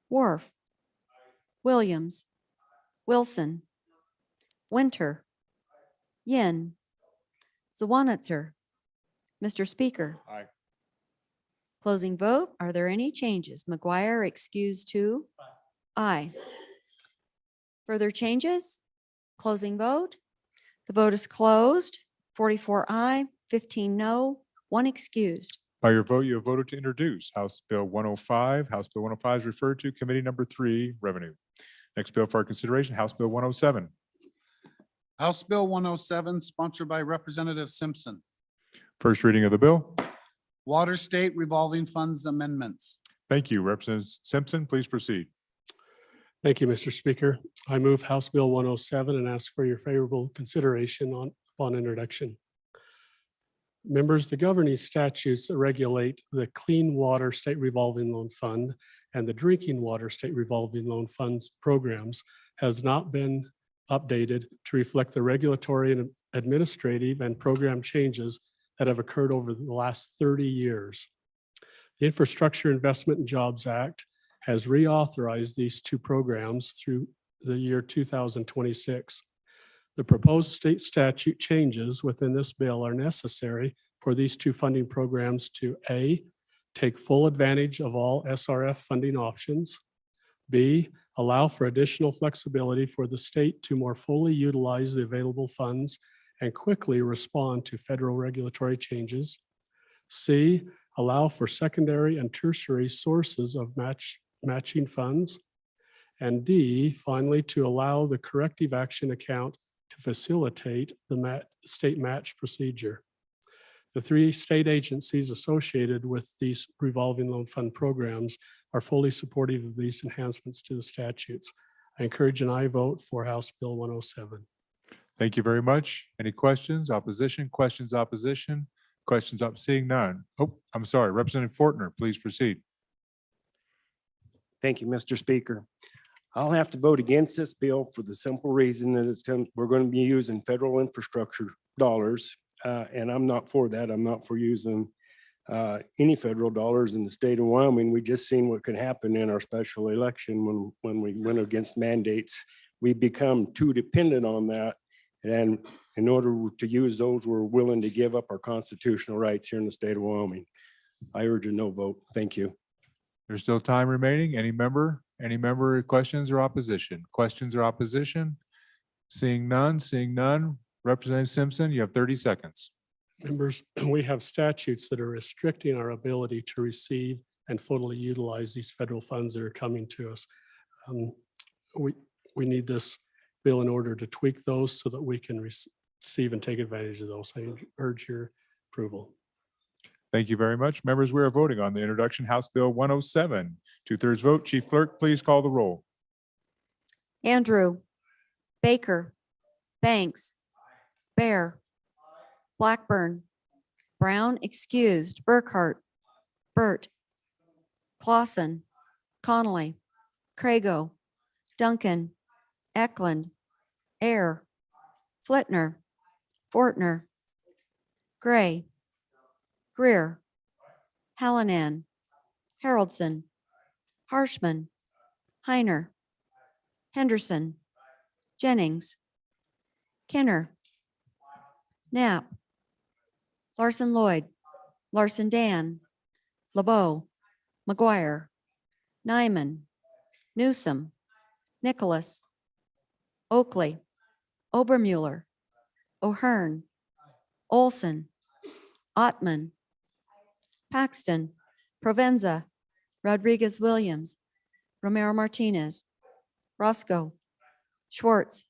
Wharf, Williams, Wilson, Winter, Yin, Zawanitzer. Mr. Speaker. Aye. Closing vote. Are there any changes? McGuire excused two. Aye. Further changes? Closing vote. The vote is closed. 44 aye, 15 no, 1 excused. By your vote, you have voted to introduce House Bill 105. House Bill 105 is referred to Committee Number 3, Revenue. Next bill for our consideration, House Bill 107. House Bill 107, sponsored by Representative Simpson. First reading of the bill. Water State Revolving Funds Amendments. Thank you. Representative Simpson, please proceed. Thank you, Mr. Speaker. I move House Bill 107 and ask for your favorable consideration upon introduction. Members, the governing statutes that regulate the Clean Water State Revolving Loan Fund and the Drinking Water State Revolving Loan Funds programs has not been updated to reflect the regulatory and administrative and program changes that have occurred over the last 30 years. The Infrastructure Investment and Jobs Act has reauthorized these two programs through the year 2026. The proposed state statute changes within this bill are necessary for these two funding programs to A, take full advantage of all SRF funding options, B, allow for additional flexibility for the state to more fully utilize the available funds and quickly respond to federal regulatory changes, C, allow for secondary and tertiary sources of matching funds, and D, finally, to allow the corrective action account to facilitate the state match procedure. The three state agencies associated with these revolving loan fund programs are fully supportive of these enhancements to the statutes. I encourage an aye vote for House Bill 107. Thank you very much. Any questions, opposition, questions, opposition, questions up, seeing none. Oh, I'm sorry, Representative Fortner, please proceed. Thank you, Mr. Speaker. I'll have to vote against this bill for the simple reason that we're going to be using federal infrastructure dollars. And I'm not for that. I'm not for using any federal dollars in the state of Wyoming. We just seen what could happen in our special election when we went against mandates. We become too dependent on that. And in order to use those, we're willing to give up our constitutional rights here in the state of Wyoming. I urge a no vote. Thank you. There's still time remaining. Any member questions or opposition? Questions or opposition? Seeing none. Representative Simpson, you have 30 seconds. Members, we have statutes that are restricting our ability to receive and fully utilize these federal funds that are coming to us. We need this bill in order to tweak those so that we can receive and take advantage of those. I urge your approval. Thank you very much. Members, we are voting on the introduction, House Bill 107. 2/3 vote. Chief Clerk, please call the roll. Andrew, Baker, Banks, Bear, Blackburn, Brown excused, Burkhart, Burt, Clausen, Connolly, Crago, Duncan, Eklund, Air, Flitner, Fortner, Gray, Greer, Hallinan, Haroldson, Harshman, Heiner, Henderson, Jennings, Kenner, Knapp, Larson Lloyd, Larson Dan, LeBeau, McGuire, Nyman, Newsom, Nicholas, Oakley, Obermuller, O'Hearn, Olson, Ottman, Paxton, Provenza, Rodriguez Williams, Romero Martinez, Roscoe, Schwartz,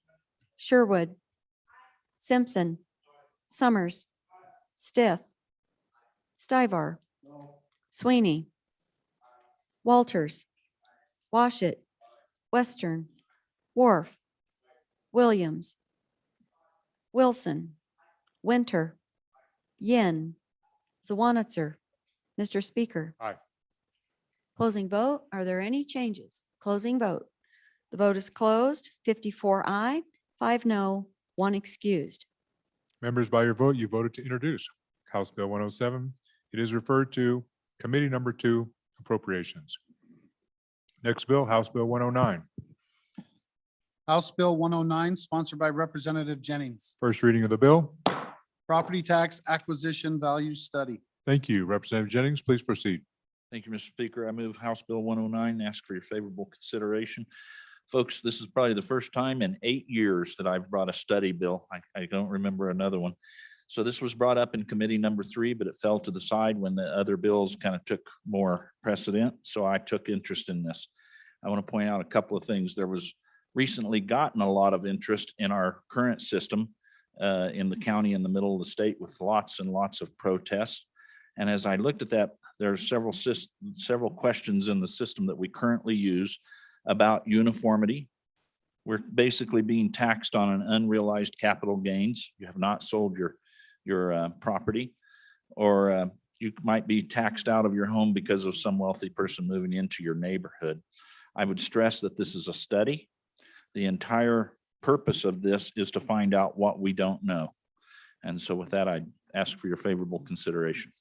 Sherwood, Simpson, Summers, Stith, Stivar, Sweeney, Walters, Washit, Western, Wharf, Williams, Wilson, Winter, Yin, Zawanitzer. Mr. Speaker. Aye. Closing vote. Are there any changes? Closing vote. The vote is closed. 54 aye, 5 no, 1 excused. Members, by your vote, you voted to introduce House Bill 107. It is referred to Committee Number 2, Appropriations. Next bill, House Bill 109. House Bill 109, sponsored by Representative Jennings. First reading of the bill. Property tax acquisition value study. Thank you. Representative Jennings, please proceed. Thank you, Mr. Speaker. I move House Bill 109, ask for your favorable consideration. Folks, this is probably the first time in 8 years that I've brought a study bill. I don't remember another one. So this was brought up in committee number 3, but it fell to the side when the other bills kind of took more precedent. So I took interest in this. I want to point out a couple of things. There was recently gotten a lot of interest in our current system in the county in the middle of the state with lots and lots of protests. And as I looked at that, there are several questions in the system that we currently use about uniformity. We're basically being taxed on an unrealized capital gains. You have not sold your property, or you might be taxed out of your home because of some wealthy person moving into your neighborhood. I would stress that this is a study. The entire purpose of this is to find out what we don't know. And so with that, I ask for your favorable consideration.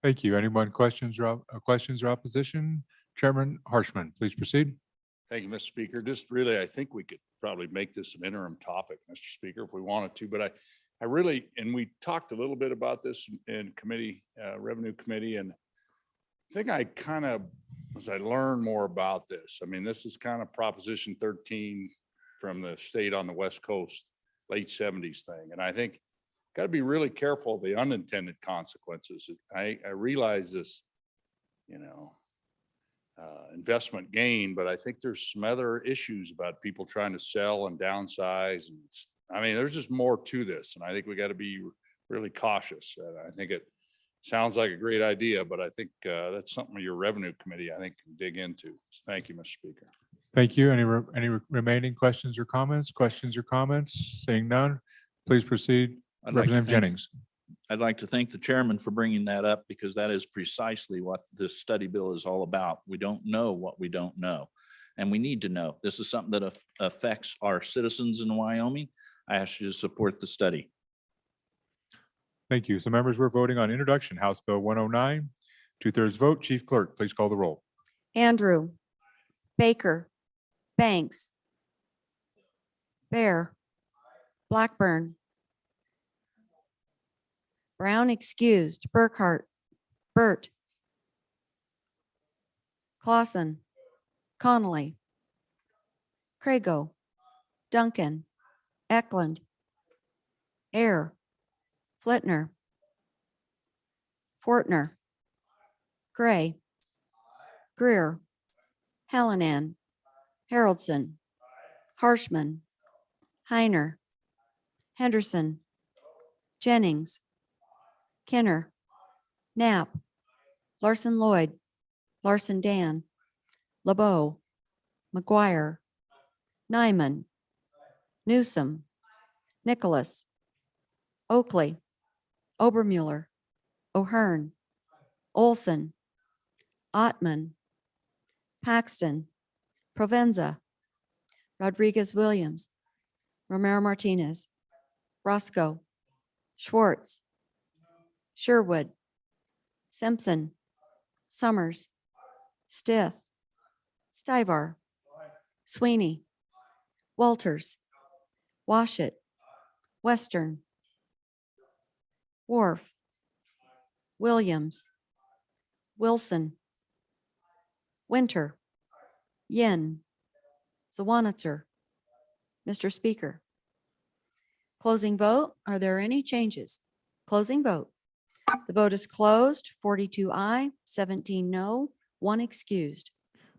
Thank you. Anyone questions or opposition? Chairman Harshman, please proceed. Thank you, Mr. Speaker. Just really, I think we could probably make this an interim topic, Mr. Speaker, if we wanted to, but I really, and we talked a little bit about this in committee, Revenue Committee, and I think I kind of, as I learn more about this, I mean, this is kind of Proposition 13 from the state on the West Coast, late 70s thing. And I think got to be really careful of the unintended consequences. I realize this, investment gain, but I think there's some other issues about people trying to sell and downsize. And I mean, there's just more to this. And I think we got to be really cautious. I think it sounds like a great idea, but I think that's something your Revenue Committee, I think, can dig into. So thank you, Mr. Speaker. Thank you. Any remaining questions or comments? Questions or comments? Seeing none, please proceed. Representative Jennings. I'd like to thank the chairman for bringing that up because that is precisely what this study bill is all about. We don't know what we don't know, and we need to know. This is something that affects our citizens in Wyoming. I ask you to support the study. Thank you. So members, we're voting on introduction, House Bill 109, 2/3 vote. Chief Clerk, please call the roll. Andrew, Baker, Banks, Bear, Blackburn, Brown excused, Burkhart, Burt, Clausen, Connolly, Crago, Duncan, Eklund, Air, Flitner, Fortner, Gray, Greer, Hallinan, Haroldson, Harshman, Heiner, Henderson, Jennings, Kenner, Knapp, Larson Lloyd, Larson Dan, LeBeau, McGuire, Nyman, Newsom, Nicholas, Oakley, Obermuller, O'Hearn, Olson, Ottman, Paxton, Provenza, Rodriguez Williams, Romero Martinez, Roscoe, Schwartz, Sherwood, Simpson, Summers, Stith, Stivar, Sweeney, Walters, Washit, Western, Wharf, Williams, Wilson, Winter, Yin, Zawanitzer. Mr. Speaker. Closing vote. Are there any changes? Closing vote. The vote is closed. 42 aye, 17 no, 1 excused.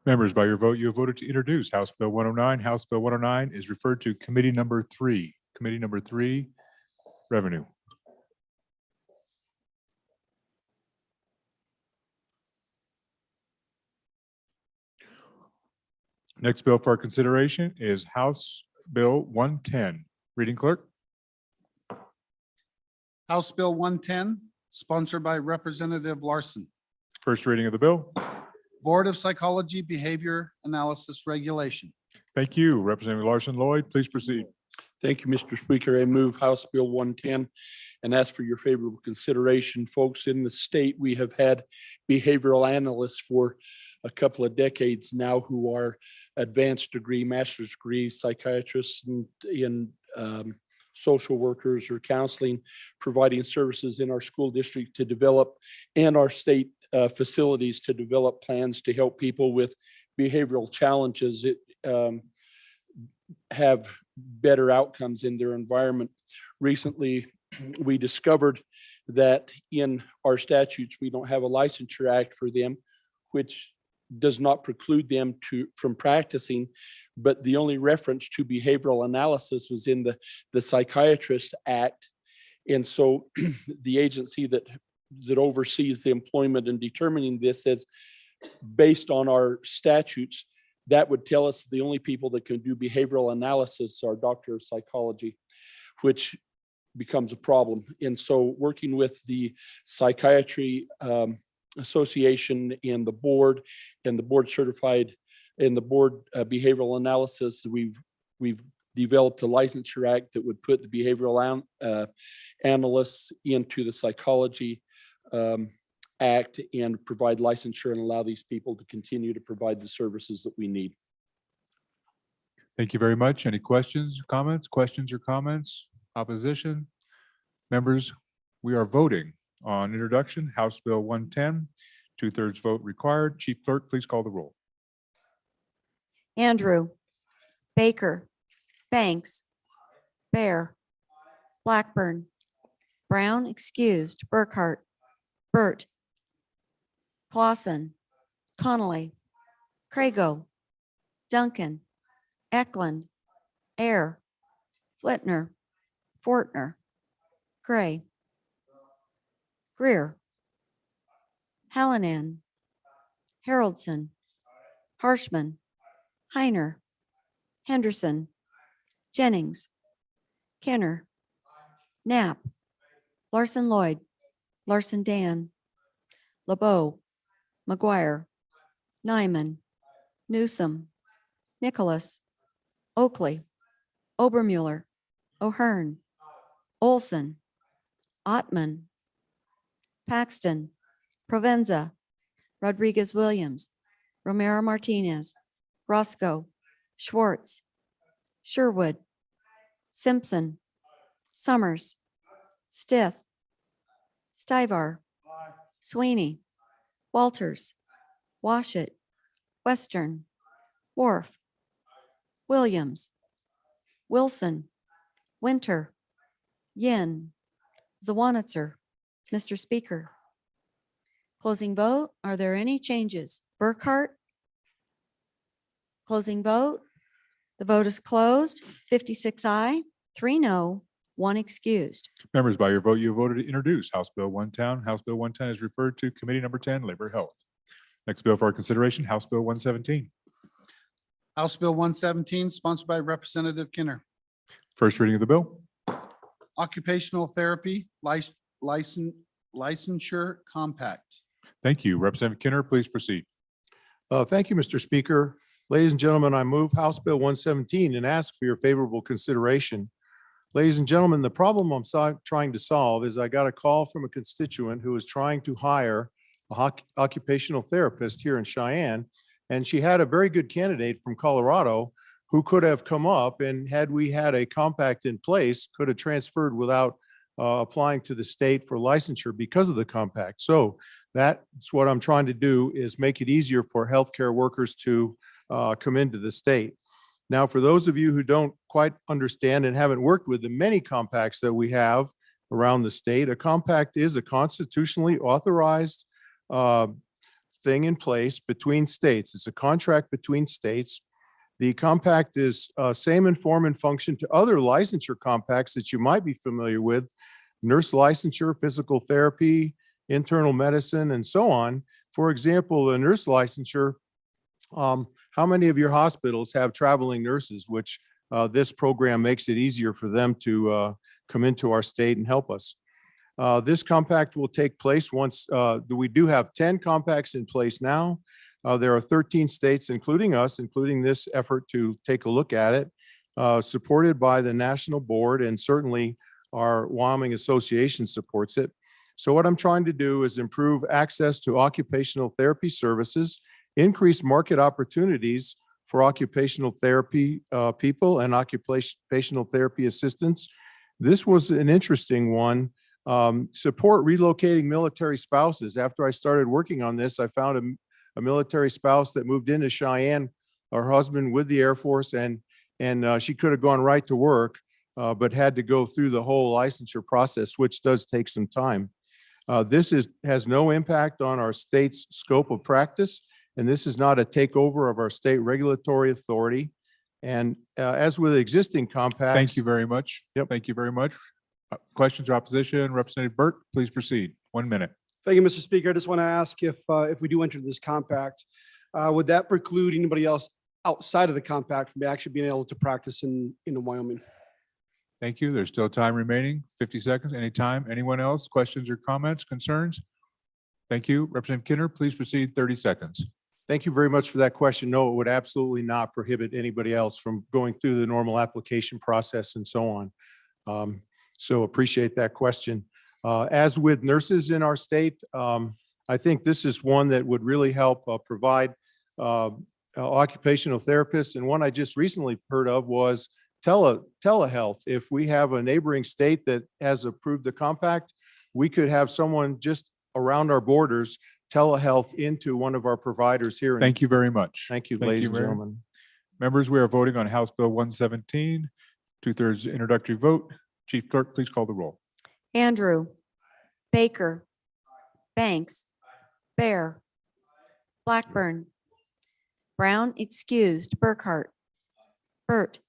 Members, by your vote, you have voted to introduce House Bill 109. House Bill 109 is referred to Committee Number 3. Committee Number 3, Revenue. Next bill for our consideration is House Bill 110. Reading clerk. House Bill 110, sponsored by Representative Larson. First reading of the bill. Board of Psychology Behavior Analysis Regulation. Thank you. Representative Larson Lloyd, please proceed. Thank you, Mr. Speaker. I move House Bill 110 and ask for your favorable consideration. Folks, in the state, we have had behavioral analysts for a couple of decades now who are advanced degree, master's degree psychiatrists in social workers or counseling, providing services in our school district to develop and our state facilities to develop plans to help people with behavioral challenges have better outcomes in their environment. Recently, we discovered that in our statutes, we don't have a licensure act for them, which does not preclude them from practicing, but the only reference to behavioral analysis was in the Psychiatrist Act. And so the agency that oversees the employment and determining this says, based on our statutes, that would tell us the only people that can do behavioral analysis are doctor of psychology, which becomes a problem. And so working with the Psychiatry Association and the board certified and the board behavioral analysis, we've developed a licensure act that would put the behavioral analysts into the psychology act and provide licensure and allow these people to continue to provide the services that we need. Thank you very much. Any questions, comments, questions or comments? Opposition? Members, we are voting on introduction, House Bill 110, 2/3 vote required. Chief Clerk, please call the roll. Andrew, Baker, Banks, Bear, Blackburn, Brown excused, Burkhart, Burt, Clausen, Connolly, Crago, Duncan, Eklund, Air, Flitner, Fortner, Gray, Greer, Hallinan, Haroldson, Harshman, Heiner, Henderson, Jennings, Kenner, Knapp, Larson Lloyd, Larson Dan, LeBeau, McGuire, Nyman, Newsom, Nicholas, Oakley, Obermuller, O'Hearn, Olson, Ottman, Paxton, Provenza, Rodriguez Williams, Romero Martinez, Roscoe, Schwartz, Sherwood, Simpson, Summers, Stith, Stivar, Sweeney, Walters, Washit, Western, Wharf, Williams, Wilson, Winter, Yin, Zawanitzer. Mr. Speaker. Closing vote. Are there any changes? Burkhart. Closing vote. The vote is closed. 56 aye, 3 no, 1 excused. Members, by your vote, you voted to introduce House Bill 110. House Bill 110 is referred to Committee Number 10, Labor Health. Next bill for our consideration, House Bill 117. House Bill 117, sponsored by Representative Kinner. First reading of the bill. Occupational Therapy Licensure Compact. Thank you. Representative Kinner, please proceed. Thank you, Mr. Speaker. Ladies and gentlemen, I move House Bill 117 and ask for your favorable consideration. Ladies and gentlemen, the problem I'm trying to solve is I got a call from a constituent who was trying to hire a occupational therapist here in Cheyenne, and she had a very good candidate from Colorado who could have come up, and had we had a compact in place, could have transferred without applying to the state for licensure because of the compact. So that's what I'm trying to do, is make it easier for healthcare workers to come into the state. Now, for those of you who don't quite understand and haven't worked with the many compacts that we have around the state, a compact is a constitutionally authorized thing in place between states. It's a contract between states. The compact is same in form and function to other licensure compacts that you might be familiar with: nurse licensure, physical therapy, internal medicine, and so on. For example, a nurse licensure, how many of your hospitals have traveling nurses, which this program makes it easier for them to come into our state and help us. This compact will take place once, we do have 10 compacts in place now. There are 13 states, including us, including this effort to take a look at it, supported by the national board, and certainly our Wyoming Association supports it. So what I'm trying to do is improve access to occupational therapy services, increase market opportunities for occupational therapy people and occupational therapy assistants. This was an interesting one. Support relocating military spouses. After I started working on this, I found a military spouse that moved into Cheyenne, her husband with the Air Force, and she could have gone right to work, but had to go through the whole licensure process, which does take some time. This has no impact on our state's scope of practice, and this is not a takeover of our state regulatory authority. And as with existing compacts. Thank you very much. Yep. Thank you very much. Questions or opposition? Representative Burt, please proceed. 1 minute. Thank you, Mr. Speaker. I just want to ask if we do enter this compact, would that preclude anybody else outside of the compact from actually being able to practice in Wyoming? Thank you. There's still time remaining. 50 seconds, anytime. Anyone else? Questions or comments, concerns? Thank you. Representative Kinner, please proceed. 30 seconds. Thank you very much for that question. No, it would absolutely not prohibit anybody else from going through the normal application process and so on. So appreciate that question. As with nurses in our state, I think this is one that would really help provide occupational therapists. And one I just recently heard of was telehealth. If we have a neighboring state that has approved the compact, we could have someone just around our borders telehealth into one of our providers here. Thank you very much. Thank you, Thank ladies you, and Mayor. gentlemen. Members, we are voting on House Bill 117, 2/3 introductory vote. Chief Clerk, please call the roll. Andrew, Baker, Banks, Bear, Blackburn, Brown excused, Burkhart, Burt,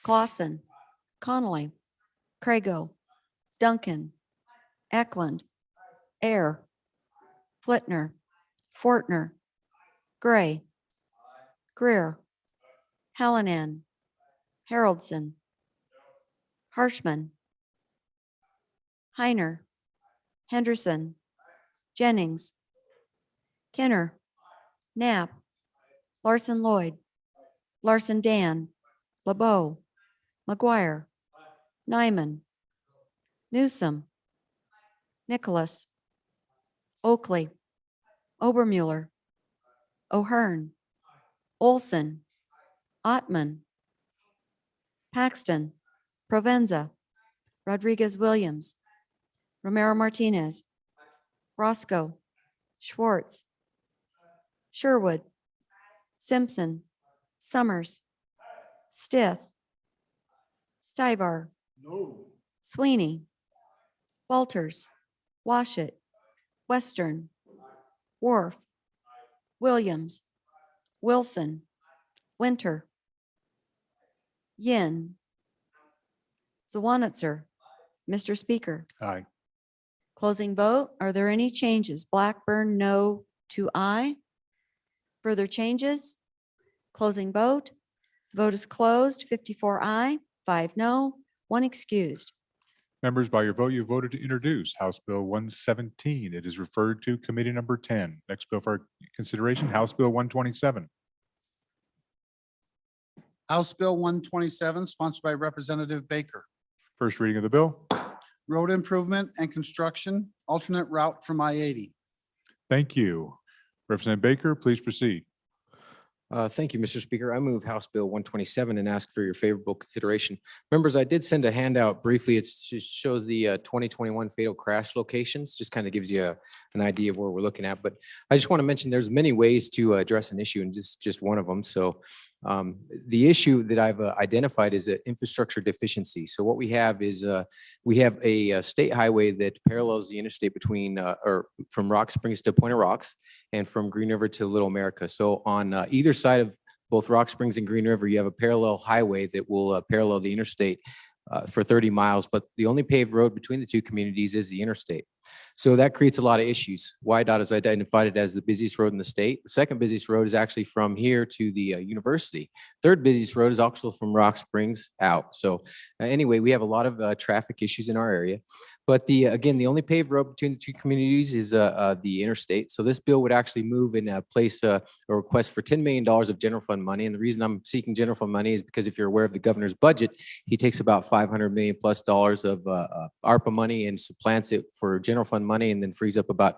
Clausen, Connolly, Crago, Duncan, Eklund, Air, Flitner, Fortner, Gray, Greer, Hallinan, Haroldson, Harshman, Heiner, Henderson, Jennings, Kenner, Knapp, Larson Lloyd, Larson Dan, LeBeau, McGuire, Nyman, Newsom, Nicholas, Oakley, Obermuller, O'Hearn, Olson, Ottman, Paxton, Provenza, Rodriguez Williams, Romero Martinez, Roscoe, Schwartz, Sherwood, Simpson, Summers, Stith, Stivar, Sweeney, Walters, Washit, Western, Wharf, Williams, Wilson, Winter, Yin, Zawanitzer. Mr. Speaker, Aye. closing vote. Are there any changes? Blackburn, no to aye. Further changes? Closing vote. Vote is closed. 54 aye, 5 no, 1 excused. Members, by your vote, you voted to introduce House Bill 117. It is referred to Committee Number 10. Next bill for consideration, House Bill 127. House Bill 127, sponsored by Representative Baker. First reading of the bill. Road improvement and construction, alternate route from I-80. Thank you. Representative Baker, please proceed. Thank you, Mr. Speaker. I move House Bill 127 and ask for your favorable consideration. Members, I did send a handout briefly. It just shows the 2021 fatal crash locations, just kind of gives you an idea of where we're looking at. But I just want to mention there's many ways to address an issue and just one of them. So the issue that I've identified is an infrastructure deficiency. So what we have is we have a state highway that parallels the interstate between or from Rock Springs to Point of Rocks and from Green River to Little America. So on either side of both Rock Springs and Green River, you have a parallel highway that will parallel the interstate for 30 miles, but the only paved road between the two communities is the interstate. So that creates a lot of issues. YDOT has identified it as the busiest road in the state. The second busiest road is actually from here to the university. Third busiest road is also from Rock Springs out. So anyway, we have a lot of traffic issues in our area. But again, the only paved road between the two communities is the interstate. So this bill would actually move and place a request for $10 million of general fund money. And the reason I'm seeking general fund money is because if you're aware of the governor's budget, he takes about $500 million plus of ARPA money and supplants it for general fund money and then frees up about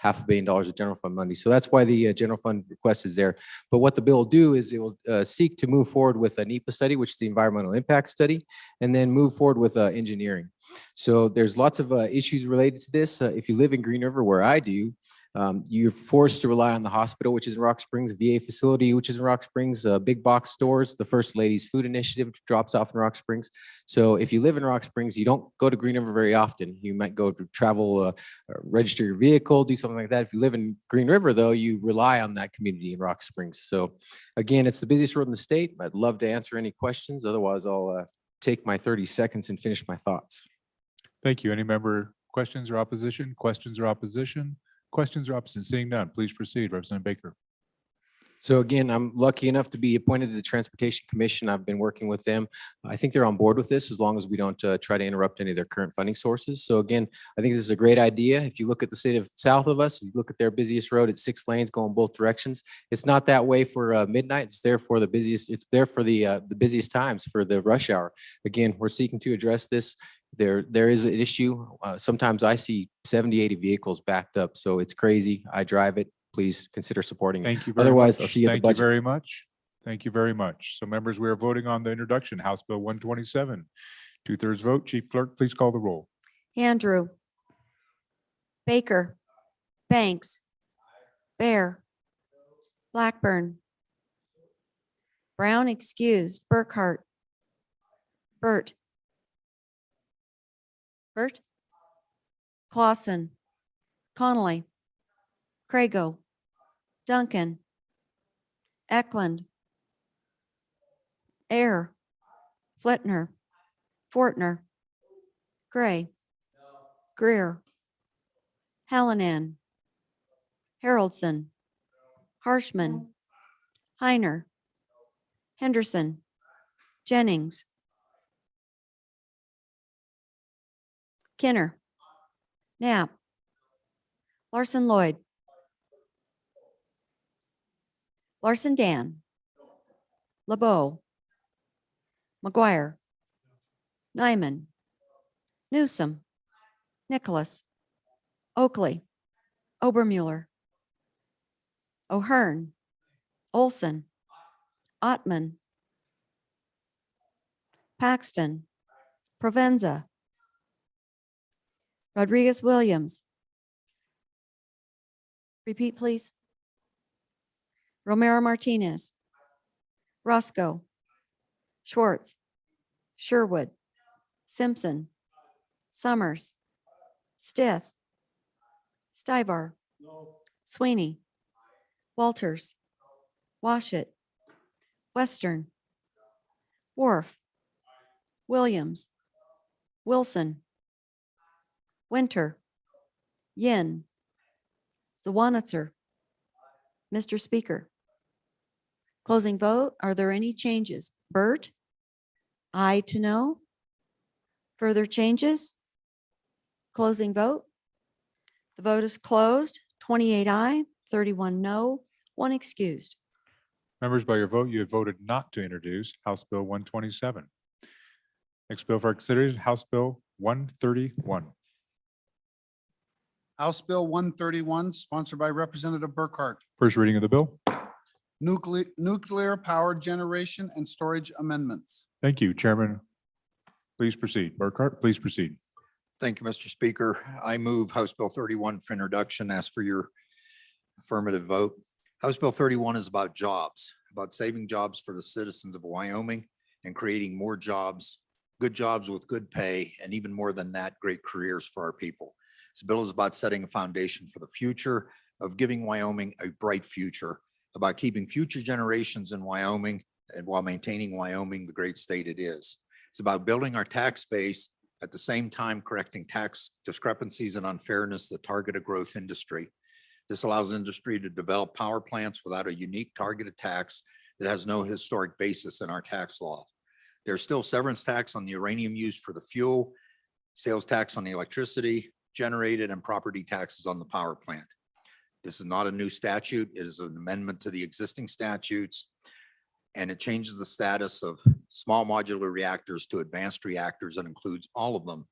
$500 million of general fund money. So that's why the general fund request is there. But what the bill will do is it will seek to move forward with a NEPA study, which is the environmental impact study, and then move forward with engineering. So there's lots of issues related to this. If you live in Green River, where I do, you're forced to rely on the hospital, which is in Rock Springs, VA facility, which is in Rock Springs, big box stores, the First Lady's Food Initiative drops off in Rock Springs. So if you live in Rock Springs, you don't go to Green River very often. You might go to travel, register your vehicle, do something like that. If you live in Green River, though, you rely on that community in Rock Springs. So again, it's the busiest road in the state. I'd love to answer any questions. Otherwise, I'll take my 30 seconds and finish my thoughts. Thank you. Any member questions or opposition? Questions or opposition? Questions or opposition? Seeing none, please proceed. Representative Baker. So again, I'm lucky enough to be appointed to the Transportation Commission. I've been working with them. I think they're on board with this as long as we don't try to interrupt any of their current funding sources. So again, I think this is a great idea. If you look at the state of south of us, you look at their busiest road, it's 6 lanes going both directions. It's not that way for midnight. It's there for the busiest. It's there for the busiest times for the rush hour. Again, we're seeking to address this. there is an issue. Sometimes I see 70, 80 vehicles backed up, so it's crazy. I drive it. Please consider supporting it. Thank you very much. Otherwise, I'll see you at the Thank you budget. very much. Thank you very much. So members, we are voting on the introduction, House Bill 127. 2/3 vote. Chief Clerk, please call the roll. Andrew, Baker, Banks, Bear, Blackburn, Brown excused, Burkhart, Bert, Clausen, Connolly, Crago, Duncan, Eklund, Air, Flitner, Fortner, Gray, Greer, Hallinan, Haroldson, Harshman, Heiner, Henderson, Jennings, Kinner, Knapp, Larson Lloyd, Larson Dan, LeBeau, McGuire, Nyman, Newsom, Nicholas, Oakley, Obermuller, O'Hearn, Olson, Ottman, Paxton, Provenza, Rodriguez Williams. Repeat, please. Romero Martinez, Roscoe, Schwartz, Sherwood, Simpson, Summers, Stith, Stibar, Sweeney, Walters, Washit, Western, Wharf, Williams, Wilson, Winter, Yin, Zawanitzer. Mr. Speaker. Closing vote. Are there any changes? Bert? Aye to no. Further changes? Closing vote. The vote is closed. 28 aye, 31 no, 1 excused. Members, by your vote, you have voted not to introduce House Bill 127. Next bill for consideration, House Bill 131. House Bill 131, sponsored by Representative Burkhart. First reading of the bill. Nuclear power generation and storage amendments. Thank you, Chairman. Please proceed. Burkhart, please proceed. Thank you, Mr. Speaker. I move House Bill 31 for introduction. Ask for your affirmative vote. House Bill 31 is about jobs, about saving jobs for the citizens of Wyoming and creating more jobs, good jobs with good pay, and even more than that, great careers for our people. This bill is about setting a foundation for the future of giving Wyoming a bright future, about keeping future generations in Wyoming and while maintaining Wyoming the great state it is. It's about building our tax base at the same time correcting tax discrepancies and unfairness that target a growth industry. This allows industry to develop power plants without a unique targeted tax that has no historic basis in our tax law. There's still severance tax on the uranium used for the fuel, sales tax on the electricity generated, and property taxes on the power plant. This is not a new statute. It is an amendment to the existing statutes, and it changes the status of small modular reactors to advanced reactors and includes all of them.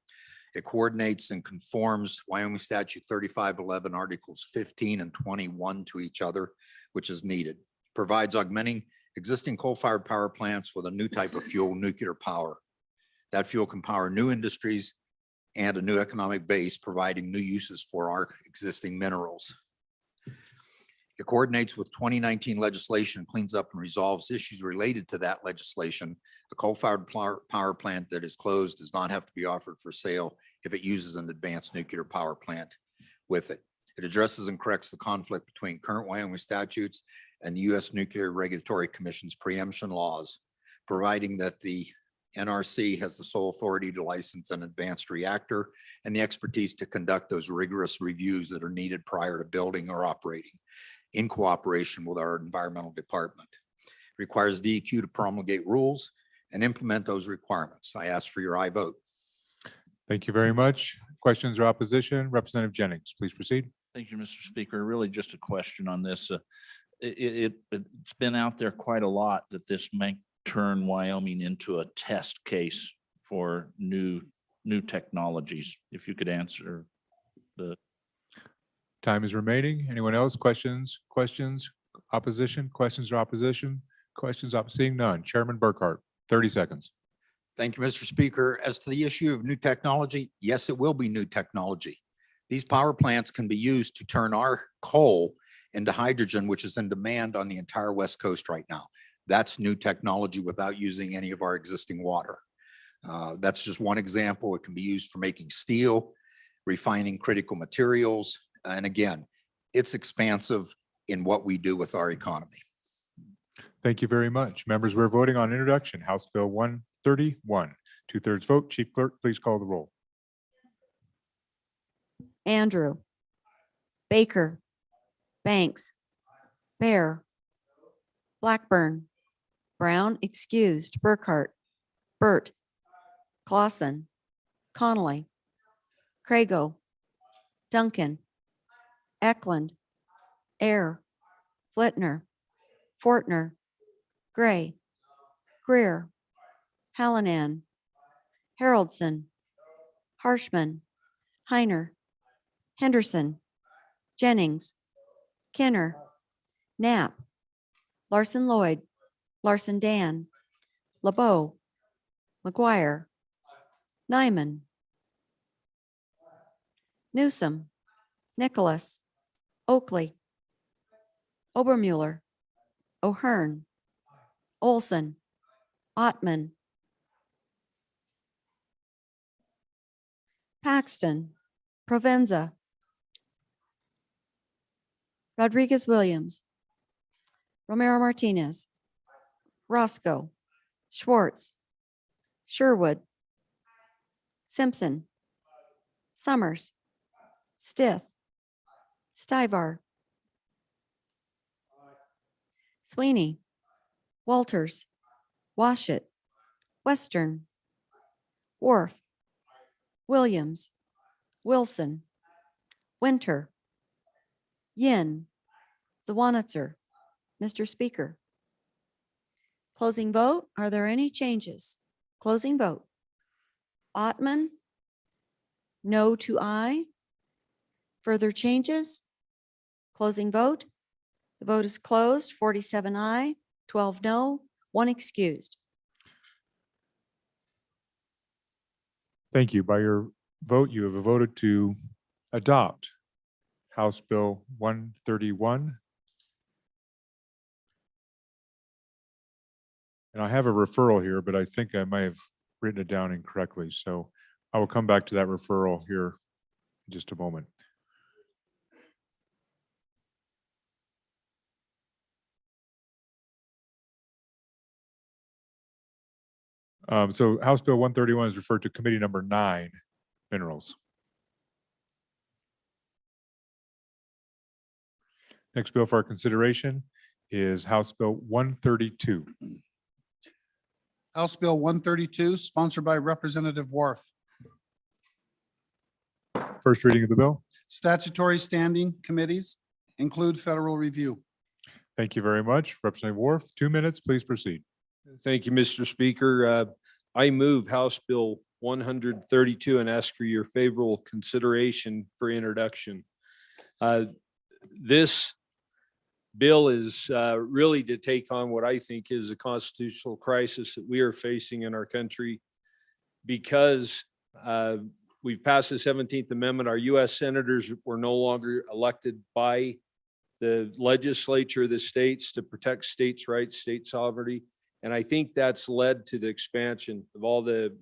It coordinates and conforms Wyoming Statute 3511 Articles 15 and 21 to each other, which is needed. Provides augmenting existing coal-fired power plants with a new type of fuel, nuclear power. That fuel can power new industries and a new economic base, providing new uses for our existing minerals. It coordinates with 2019 legislation, cleans up and resolves issues related to that legislation. The coal-fired power plant that is closed does not have to be offered for sale if it uses an advanced nuclear power plant with it. It addresses and corrects the conflict between current Wyoming statutes and the U.S. Nuclear Regulatory Commission's preemption laws, providing that the NRC has the sole authority to license an advanced reactor and the expertise to conduct those rigorous reviews that are needed prior to building or operating in cooperation with our environmental department. It requires DEQ to promulgate rules and implement those requirements. I ask for your aye vote. Thank you very much. Questions or opposition? Representative Jennings, please proceed. Thank you, Mr. Speaker. Really just a question on this. It's been out there quite a lot that this may turn Wyoming into a test case for new new technologies? If you could answer the. Time is remaining. Anyone else? Questions, opposition, questions or opposition? Seeing none. Chairman Burkhart, 30 seconds. Thank you, Mr. Speaker. As to the issue of new technology, yes, it will be new technology. These power plants can be used to turn our coal into hydrogen, which is in demand on the entire West Coast right now. That's new technology without using any of our existing water. That's just one example. It can be used for making steel, refining critical materials. And again, it's expansive in what we do with our economy. Thank you very much. Members, we're voting on introduction, House Bill 131. 2/3 vote. Chief Clerk, please call the roll. Andrew, Baker, Banks, Bear, Blackburn, Brown excused, Burkhart, Burt, Clausen, Connolly, Crago, Duncan, Eklund, Air, Flitner, Fortner, Gray, Greer, Hallinan, Haroldson, Harshman, Heiner, Henderson, Jennings, Kenner, Knapp, Larson Lloyd, Larson Dan, LeBeau, McGuire, Nyman, Newsom, Nicholas, Oakley, Obermuller, O'Hearn, Olson, Ottman, Paxton, Provenza, Rodriguez Williams, Romero Martinez, Roscoe, Schwartz, Sherwood, Simpson, Summers, Stith, Stivar, Sweeney, Walters, Washit, Western, Wharf, Williams, Wilson, Winter, Yin, Zawanitzer. Mr. Speaker. Closing vote. Are there any changes? Closing vote. Ottman, no to aye. Further changes? Closing vote. The vote is closed. 47 aye, 12 no, 1 excused. Thank you. By your vote, you have voted to adopt House Bill 131. And I have a referral here, but I think I may have written it down incorrectly. So I will come back to that referral here in just a moment. So House Bill 131 is referred to Committee Number 9, Minerals. Next bill for our consideration is House Bill 132. House Bill 132, sponsored by Representative Wharf. First reading of the bill. Statutory standing committees include federal review. Thank you very much. Representative Wharf, 2 minutes, please proceed. Thank you, Mr. Speaker. I move House Bill 132 and ask for your favorable consideration for introduction. This bill is really to take on what I think is a constitutional crisis that we are facing in our country because we've passed the 17th Amendment. Our U.S. senators were no longer elected by the legislature of the states to protect states' rights, state sovereignty. And I think that's led to the expansion of all the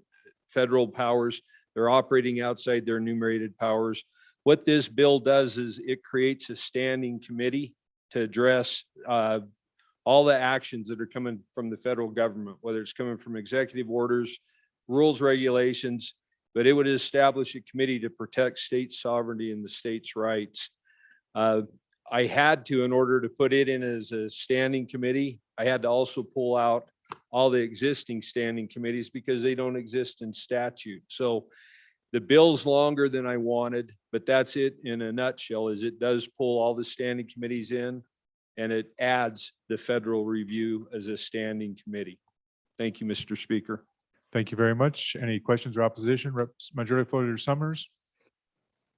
federal powers. They're operating outside their enumerated powers. What this bill does is it creates a standing committee to address all the actions that are coming from the federal government, whether it's coming from executive orders, rules, regulations, but it would establish a committee to protect state sovereignty and the state's rights. I had to, in order to put it in as a standing committee, I had to also pull out all the existing standing committees because they don't exist in statute. So the bill's longer than I wanted, but that's it in a nutshell, is it does pull all the standing committees in and it adds the federal review as a standing committee. Thank you, Mr. Speaker. Thank you very much. Any questions or opposition? Majority Floor Leader Summers?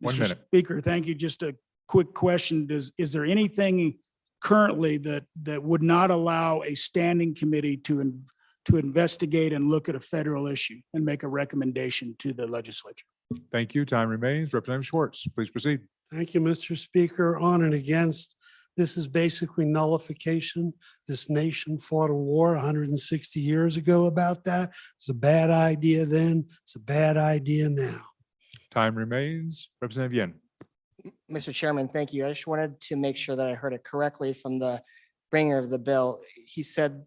1 Mr. minute. Speaker, thank you. Just a quick question. Is there anything currently that would not allow a standing committee to investigate and look at a federal issue and make a recommendation to the legislature? Thank you. Time remains. Representative Schwartz, please proceed. Thank you, Mr. Speaker. On and against, this is basically nullification. This nation fought a war 160 years ago about that. It's a bad idea then. It's a bad idea now. Time remains. Representative Yen. Mr. Chairman, thank you. I just wanted to make sure that I heard it correctly from the bringer of the bill. He said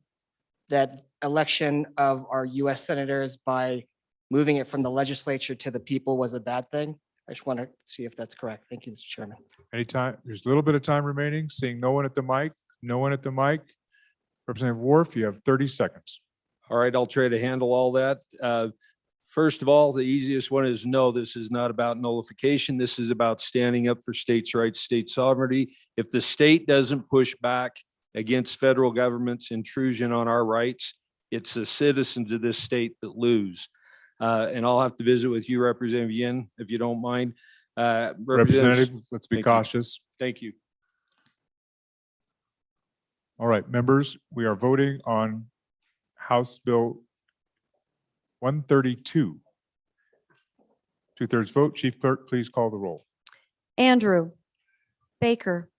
that election of our US senators by moving it from the legislature to the people was a bad thing. I just want to see if that's correct. Thank you, Mr. Chairman. Anytime, there's a little bit of time remaining. Seeing no one at the mic, no one at the mic. Representative Wharf, you have 30 seconds. All right, I'll try to handle all that. First of all, the easiest one is no, this is not about nullification. This is about standing up for states' rights, state sovereignty. If the state doesn't push back against federal government's intrusion on our rights, it's the citizens of this state that lose. And I'll have to visit with you, Representative Yin, if you don't mind. Representative, let's be Thank you. cautious. Thank you. All right, members, we are voting on House Bill 132. 2/3 vote. Chief Clerk, please call the roll. Andrew, Baker,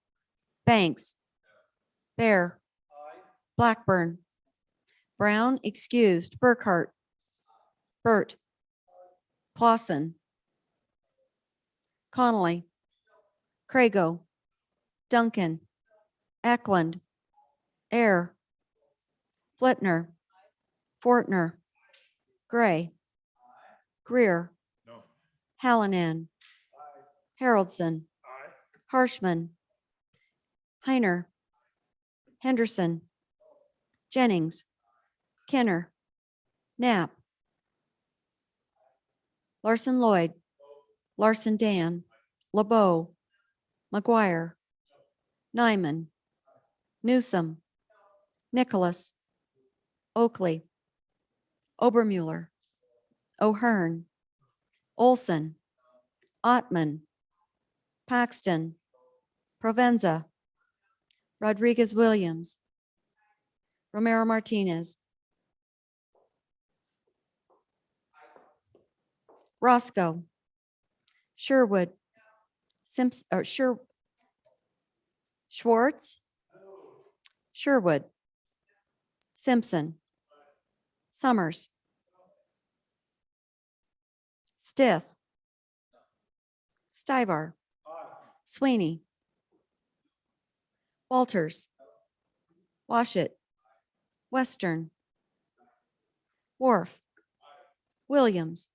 Banks, Bear, Blackburn, Brown excused, Burkhart, Burt, Clausen, Connolly, Crago, Duncan, Eklund, Air, Flitner, Fortner, Gray, Greer, Hallinan, Haroldson, Harshman, Heiner, Henderson, Jennings, Kenner, Knapp, Larson Lloyd, Larson Dan, LeBeau, McGuire, Nyman, Newsom, Nicholas, Oakley, Obermuller, O'Hearn, Olson, Ottman, Paxton, Provenza, Rodriguez Williams, Romero Martinez, Roscoe, Sherwood, Simpson, or Schwartz, Sherwood, Simpson, Summers, Stith, Stivar, Sweeney, Walters, Washit, Western, Wharf, Williams,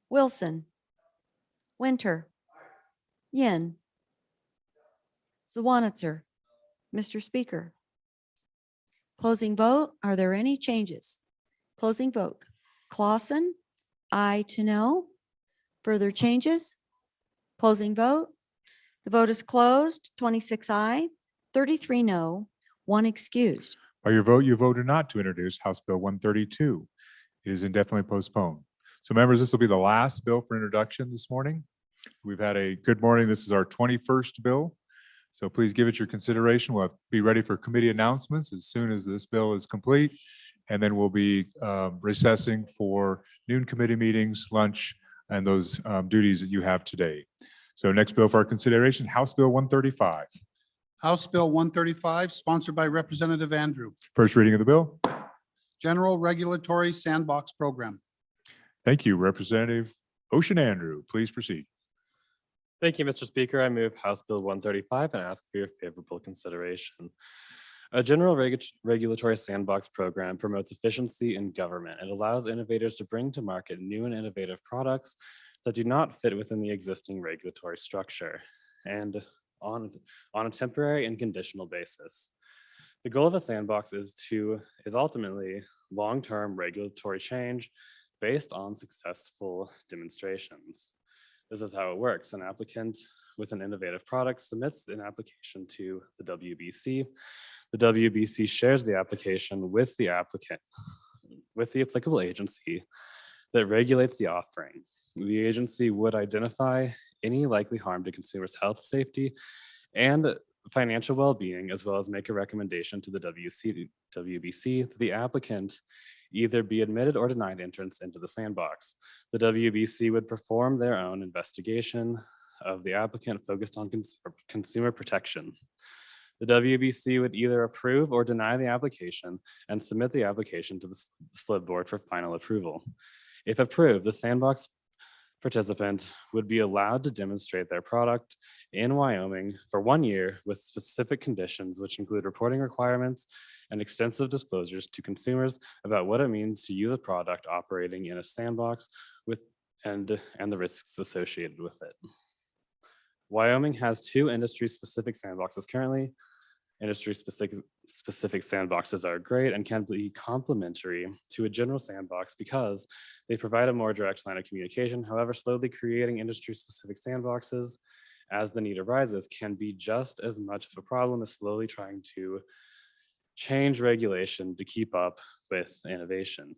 Wilson, Winter, Yin, Zawanitzer. Mr. Speaker. Closing vote. Are there any changes? Closing vote. Clausen, aye to no. Further changes? Closing vote. The vote is closed. 26 aye, 33 no, 1 excused. By your vote, you voted not to introduce House Bill 132. It is indefinitely postponed. So members, this will be the last bill for introduction this morning. We've had a good morning. This is our 21st bill. So please give it your consideration. We'll be ready for committee announcements as soon as this bill is complete. And then we'll be recessing for noon committee meetings, lunch, and those duties that you have today. So next bill for our consideration, House Bill 135. House Bill 135, sponsored by Representative Andrew. First reading of the bill. General Regulatory Sandbox Program. Thank you, Representative Ocean Andrew. Please proceed. Thank you, Mr. Speaker. I move House Bill 135 and ask for your favorable consideration. A general regulatory sandbox program promotes efficiency in government. It allows innovators to bring to market new and innovative products that do not fit within the existing regulatory structure and on a temporary and conditional basis. The goal of a sandbox is ultimately long-term regulatory change based on successful demonstrations. This is how it works. An applicant with an innovative product submits an application to the WBC. The WBC shares the application with the applicant. with the applicable agency that regulates the offering. The agency would identify any likely harm to consumers' health, safety, and financial well-being, as well as make a recommendation to the WBC that the applicant either be admitted or denied entrance into the sandbox. The WBC would perform their own investigation of the applicant focused on consumer protection. The WBC would either approve or deny the application and submit the application to the SLIB board for final approval. If approved, the sandbox participant would be allowed to demonstrate their product in Wyoming for 1 year with specific conditions, which include reporting requirements and extensive disclosures to consumers about what it means to use a product operating in a sandbox and the risks associated with it. Wyoming has 2 industry-specific sandboxes currently. Industry-specific sandboxes are great and can be complementary to a general sandbox because they provide a more direct line of communication. However, slowly creating industry-specific sandboxes as the need arises can be just as much of a problem as slowly trying to change regulation to keep up with innovation.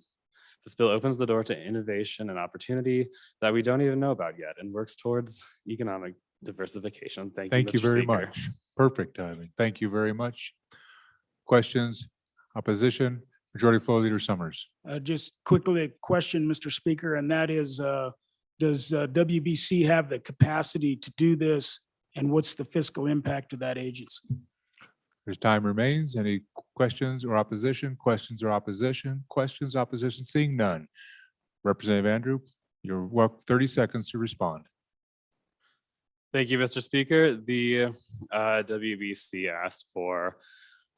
This bill opens the door to innovation and opportunity that we don't even know about yet and works towards economic diversification. Thank you Mr. very Speaker. much. Perfect timing. Thank you very much. Questions, opposition, Majority Floor Leader Summers. Just quickly a question, Mr. Speaker, and that is, does WBC have the capacity to do this? And what's the fiscal impact of that agency? There's time remains. Any questions or opposition? Questions or opposition? Questions, opposition? Seeing none. Representative Andrew, you're welcome, 30 seconds to respond. Thank you, Mr. Speaker. The WBC asked for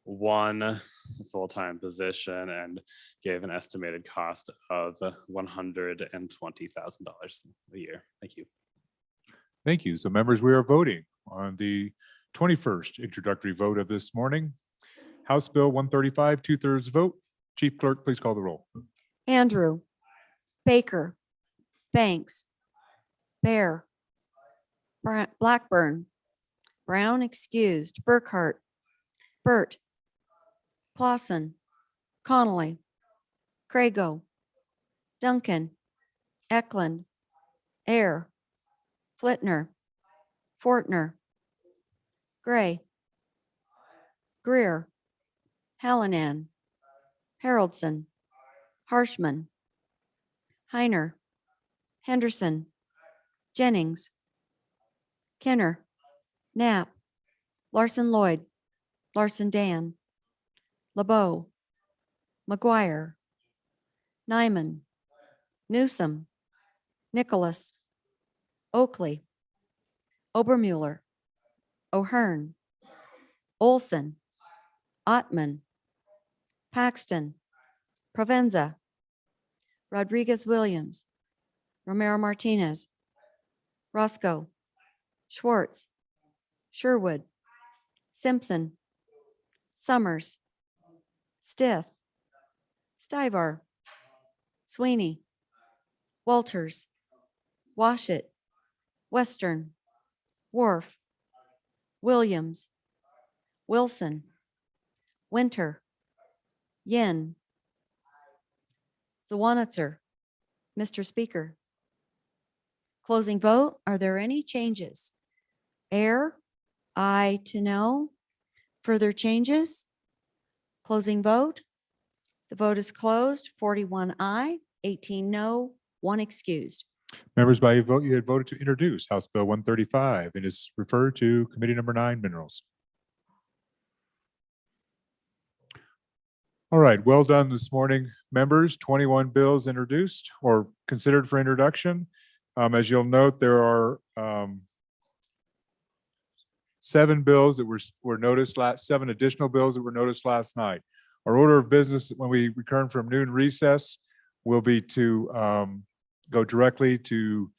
1 full-time position and gave an estimated cost of $120,000 a year. Thank you. Thank you. So members, we are voting on the 21st introductory vote of this morning. House Bill 135, 2/3 vote. Chief Clerk, please call the roll. Andrew, Baker, Banks, Bear, Blackburn, Brown excused, Burkhart, Burt, Clausen, Connolly, Crago, Duncan, Eklund, Air, Flitner, Fortner, Gray, Greer, Hallinan, Haroldson, Harshman, Heiner, Henderson, Jennings, Kenner, Knapp, Larson Lloyd, Larson Dan, LeBeau, McGuire, Nyman, Newsom, Nicholas, Oakley, Obermuller, O'Hearn, Olson, Ottman, Paxton, Provenza, Rodriguez Williams, Romero Martinez, Roscoe, Schwartz, Sherwood, Simpson, Summers, Stith, Stivar, Sweeney, Walters, Washit, Western, Wharf, Williams, Wilson, Winter, Yin, Zawanitzer. Mr. Speaker. Closing vote. Are there any changes? Air, aye to no. Further changes? Closing vote. The vote is closed. 41 aye, 18 no, 1 excused. Members, by your vote, you had voted to introduce House Bill 135. It is referred to Committee Number 9, Minerals. All right, well done this morning, members. 21 bills introduced or considered for introduction. As you'll note, there are 7 bills that were noticed, 7 additional bills that were noticed last night. Our order of business when we return from noon recess will be to go directly to,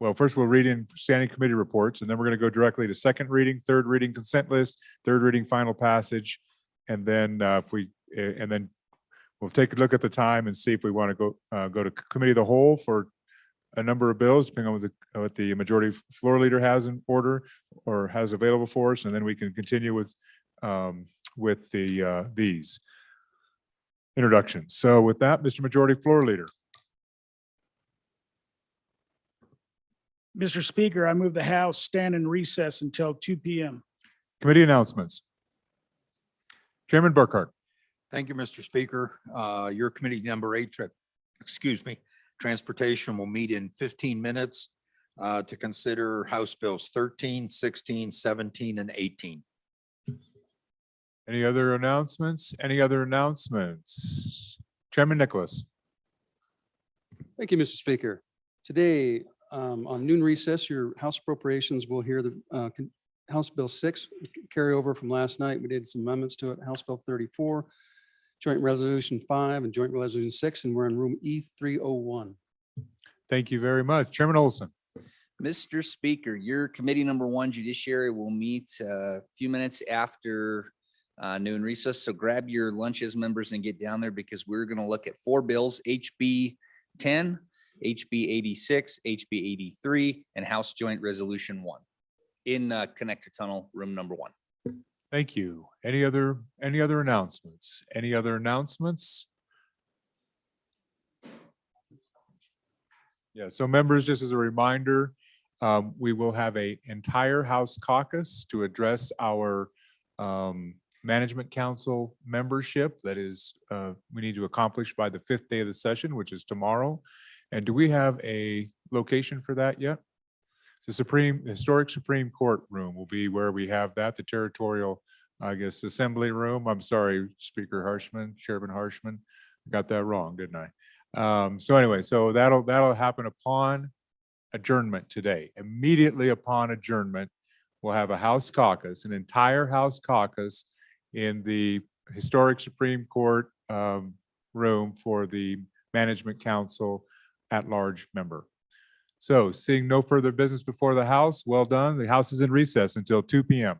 well, first we'll read in standing committee reports, and then we're going to go directly to second reading, third reading consent list, third reading final passage, and then and then we'll take a look at the time and see if we want to go to committee of the whole for a number of bills, depending on what the majority floor leader has in order or has available for us, and then we can continue with these. introductions. So with that, Mr. Majority Floor Leader. Mr. Speaker, I move the House stand in recess until 2 p.m. Committee announcements. Chairman Burkhart. Thank you, Mr. Speaker. Your committee number 8, Transportation will meet in 15 minutes to consider House Bills 13, 16, 17, and 18. Any other announcements? Any other announcements? Chairman Nicholas. Thank you, Mr. Speaker. Today, on noon recess, your House appropriations will hear the House Bill 6 carryover from last night. We did some amendments to it. House Bill 34, Joint Resolution 5, and Joint Resolution 6, and we're in room E301. Thank you very much. Chairman Olson. Mr. Speaker, your committee number 1 Judiciary will meet a few minutes after noon recess. So grab your lunches, members, and get down there because we're going to look at 4 bills, HB 10, HB 86, HB 83, and House Joint Resolution 1 in Connector Tunnel, room number 1. Thank you. Any other announcements? Any other announcements? Yeah, so members, just as a reminder, we will have an entire House caucus to address our Management Council membership that is we need to accomplish by the 5th day of the session, which is tomorrow. And do we have a location for that yet? The Historic Supreme Court room will be where we have that, the territorial, I guess, assembly room. I'm sorry, Speaker Harshman, Chairman Harshman, got that wrong, didn't I? So anyway, so that'll happen upon adjournment today. Immediately upon adjournment, we'll have a House caucus, an entire House caucus in the Historic Supreme Court room for the Management Council at-large member. So seeing no further business before the House, well done. The House is in recess until 2 p.m.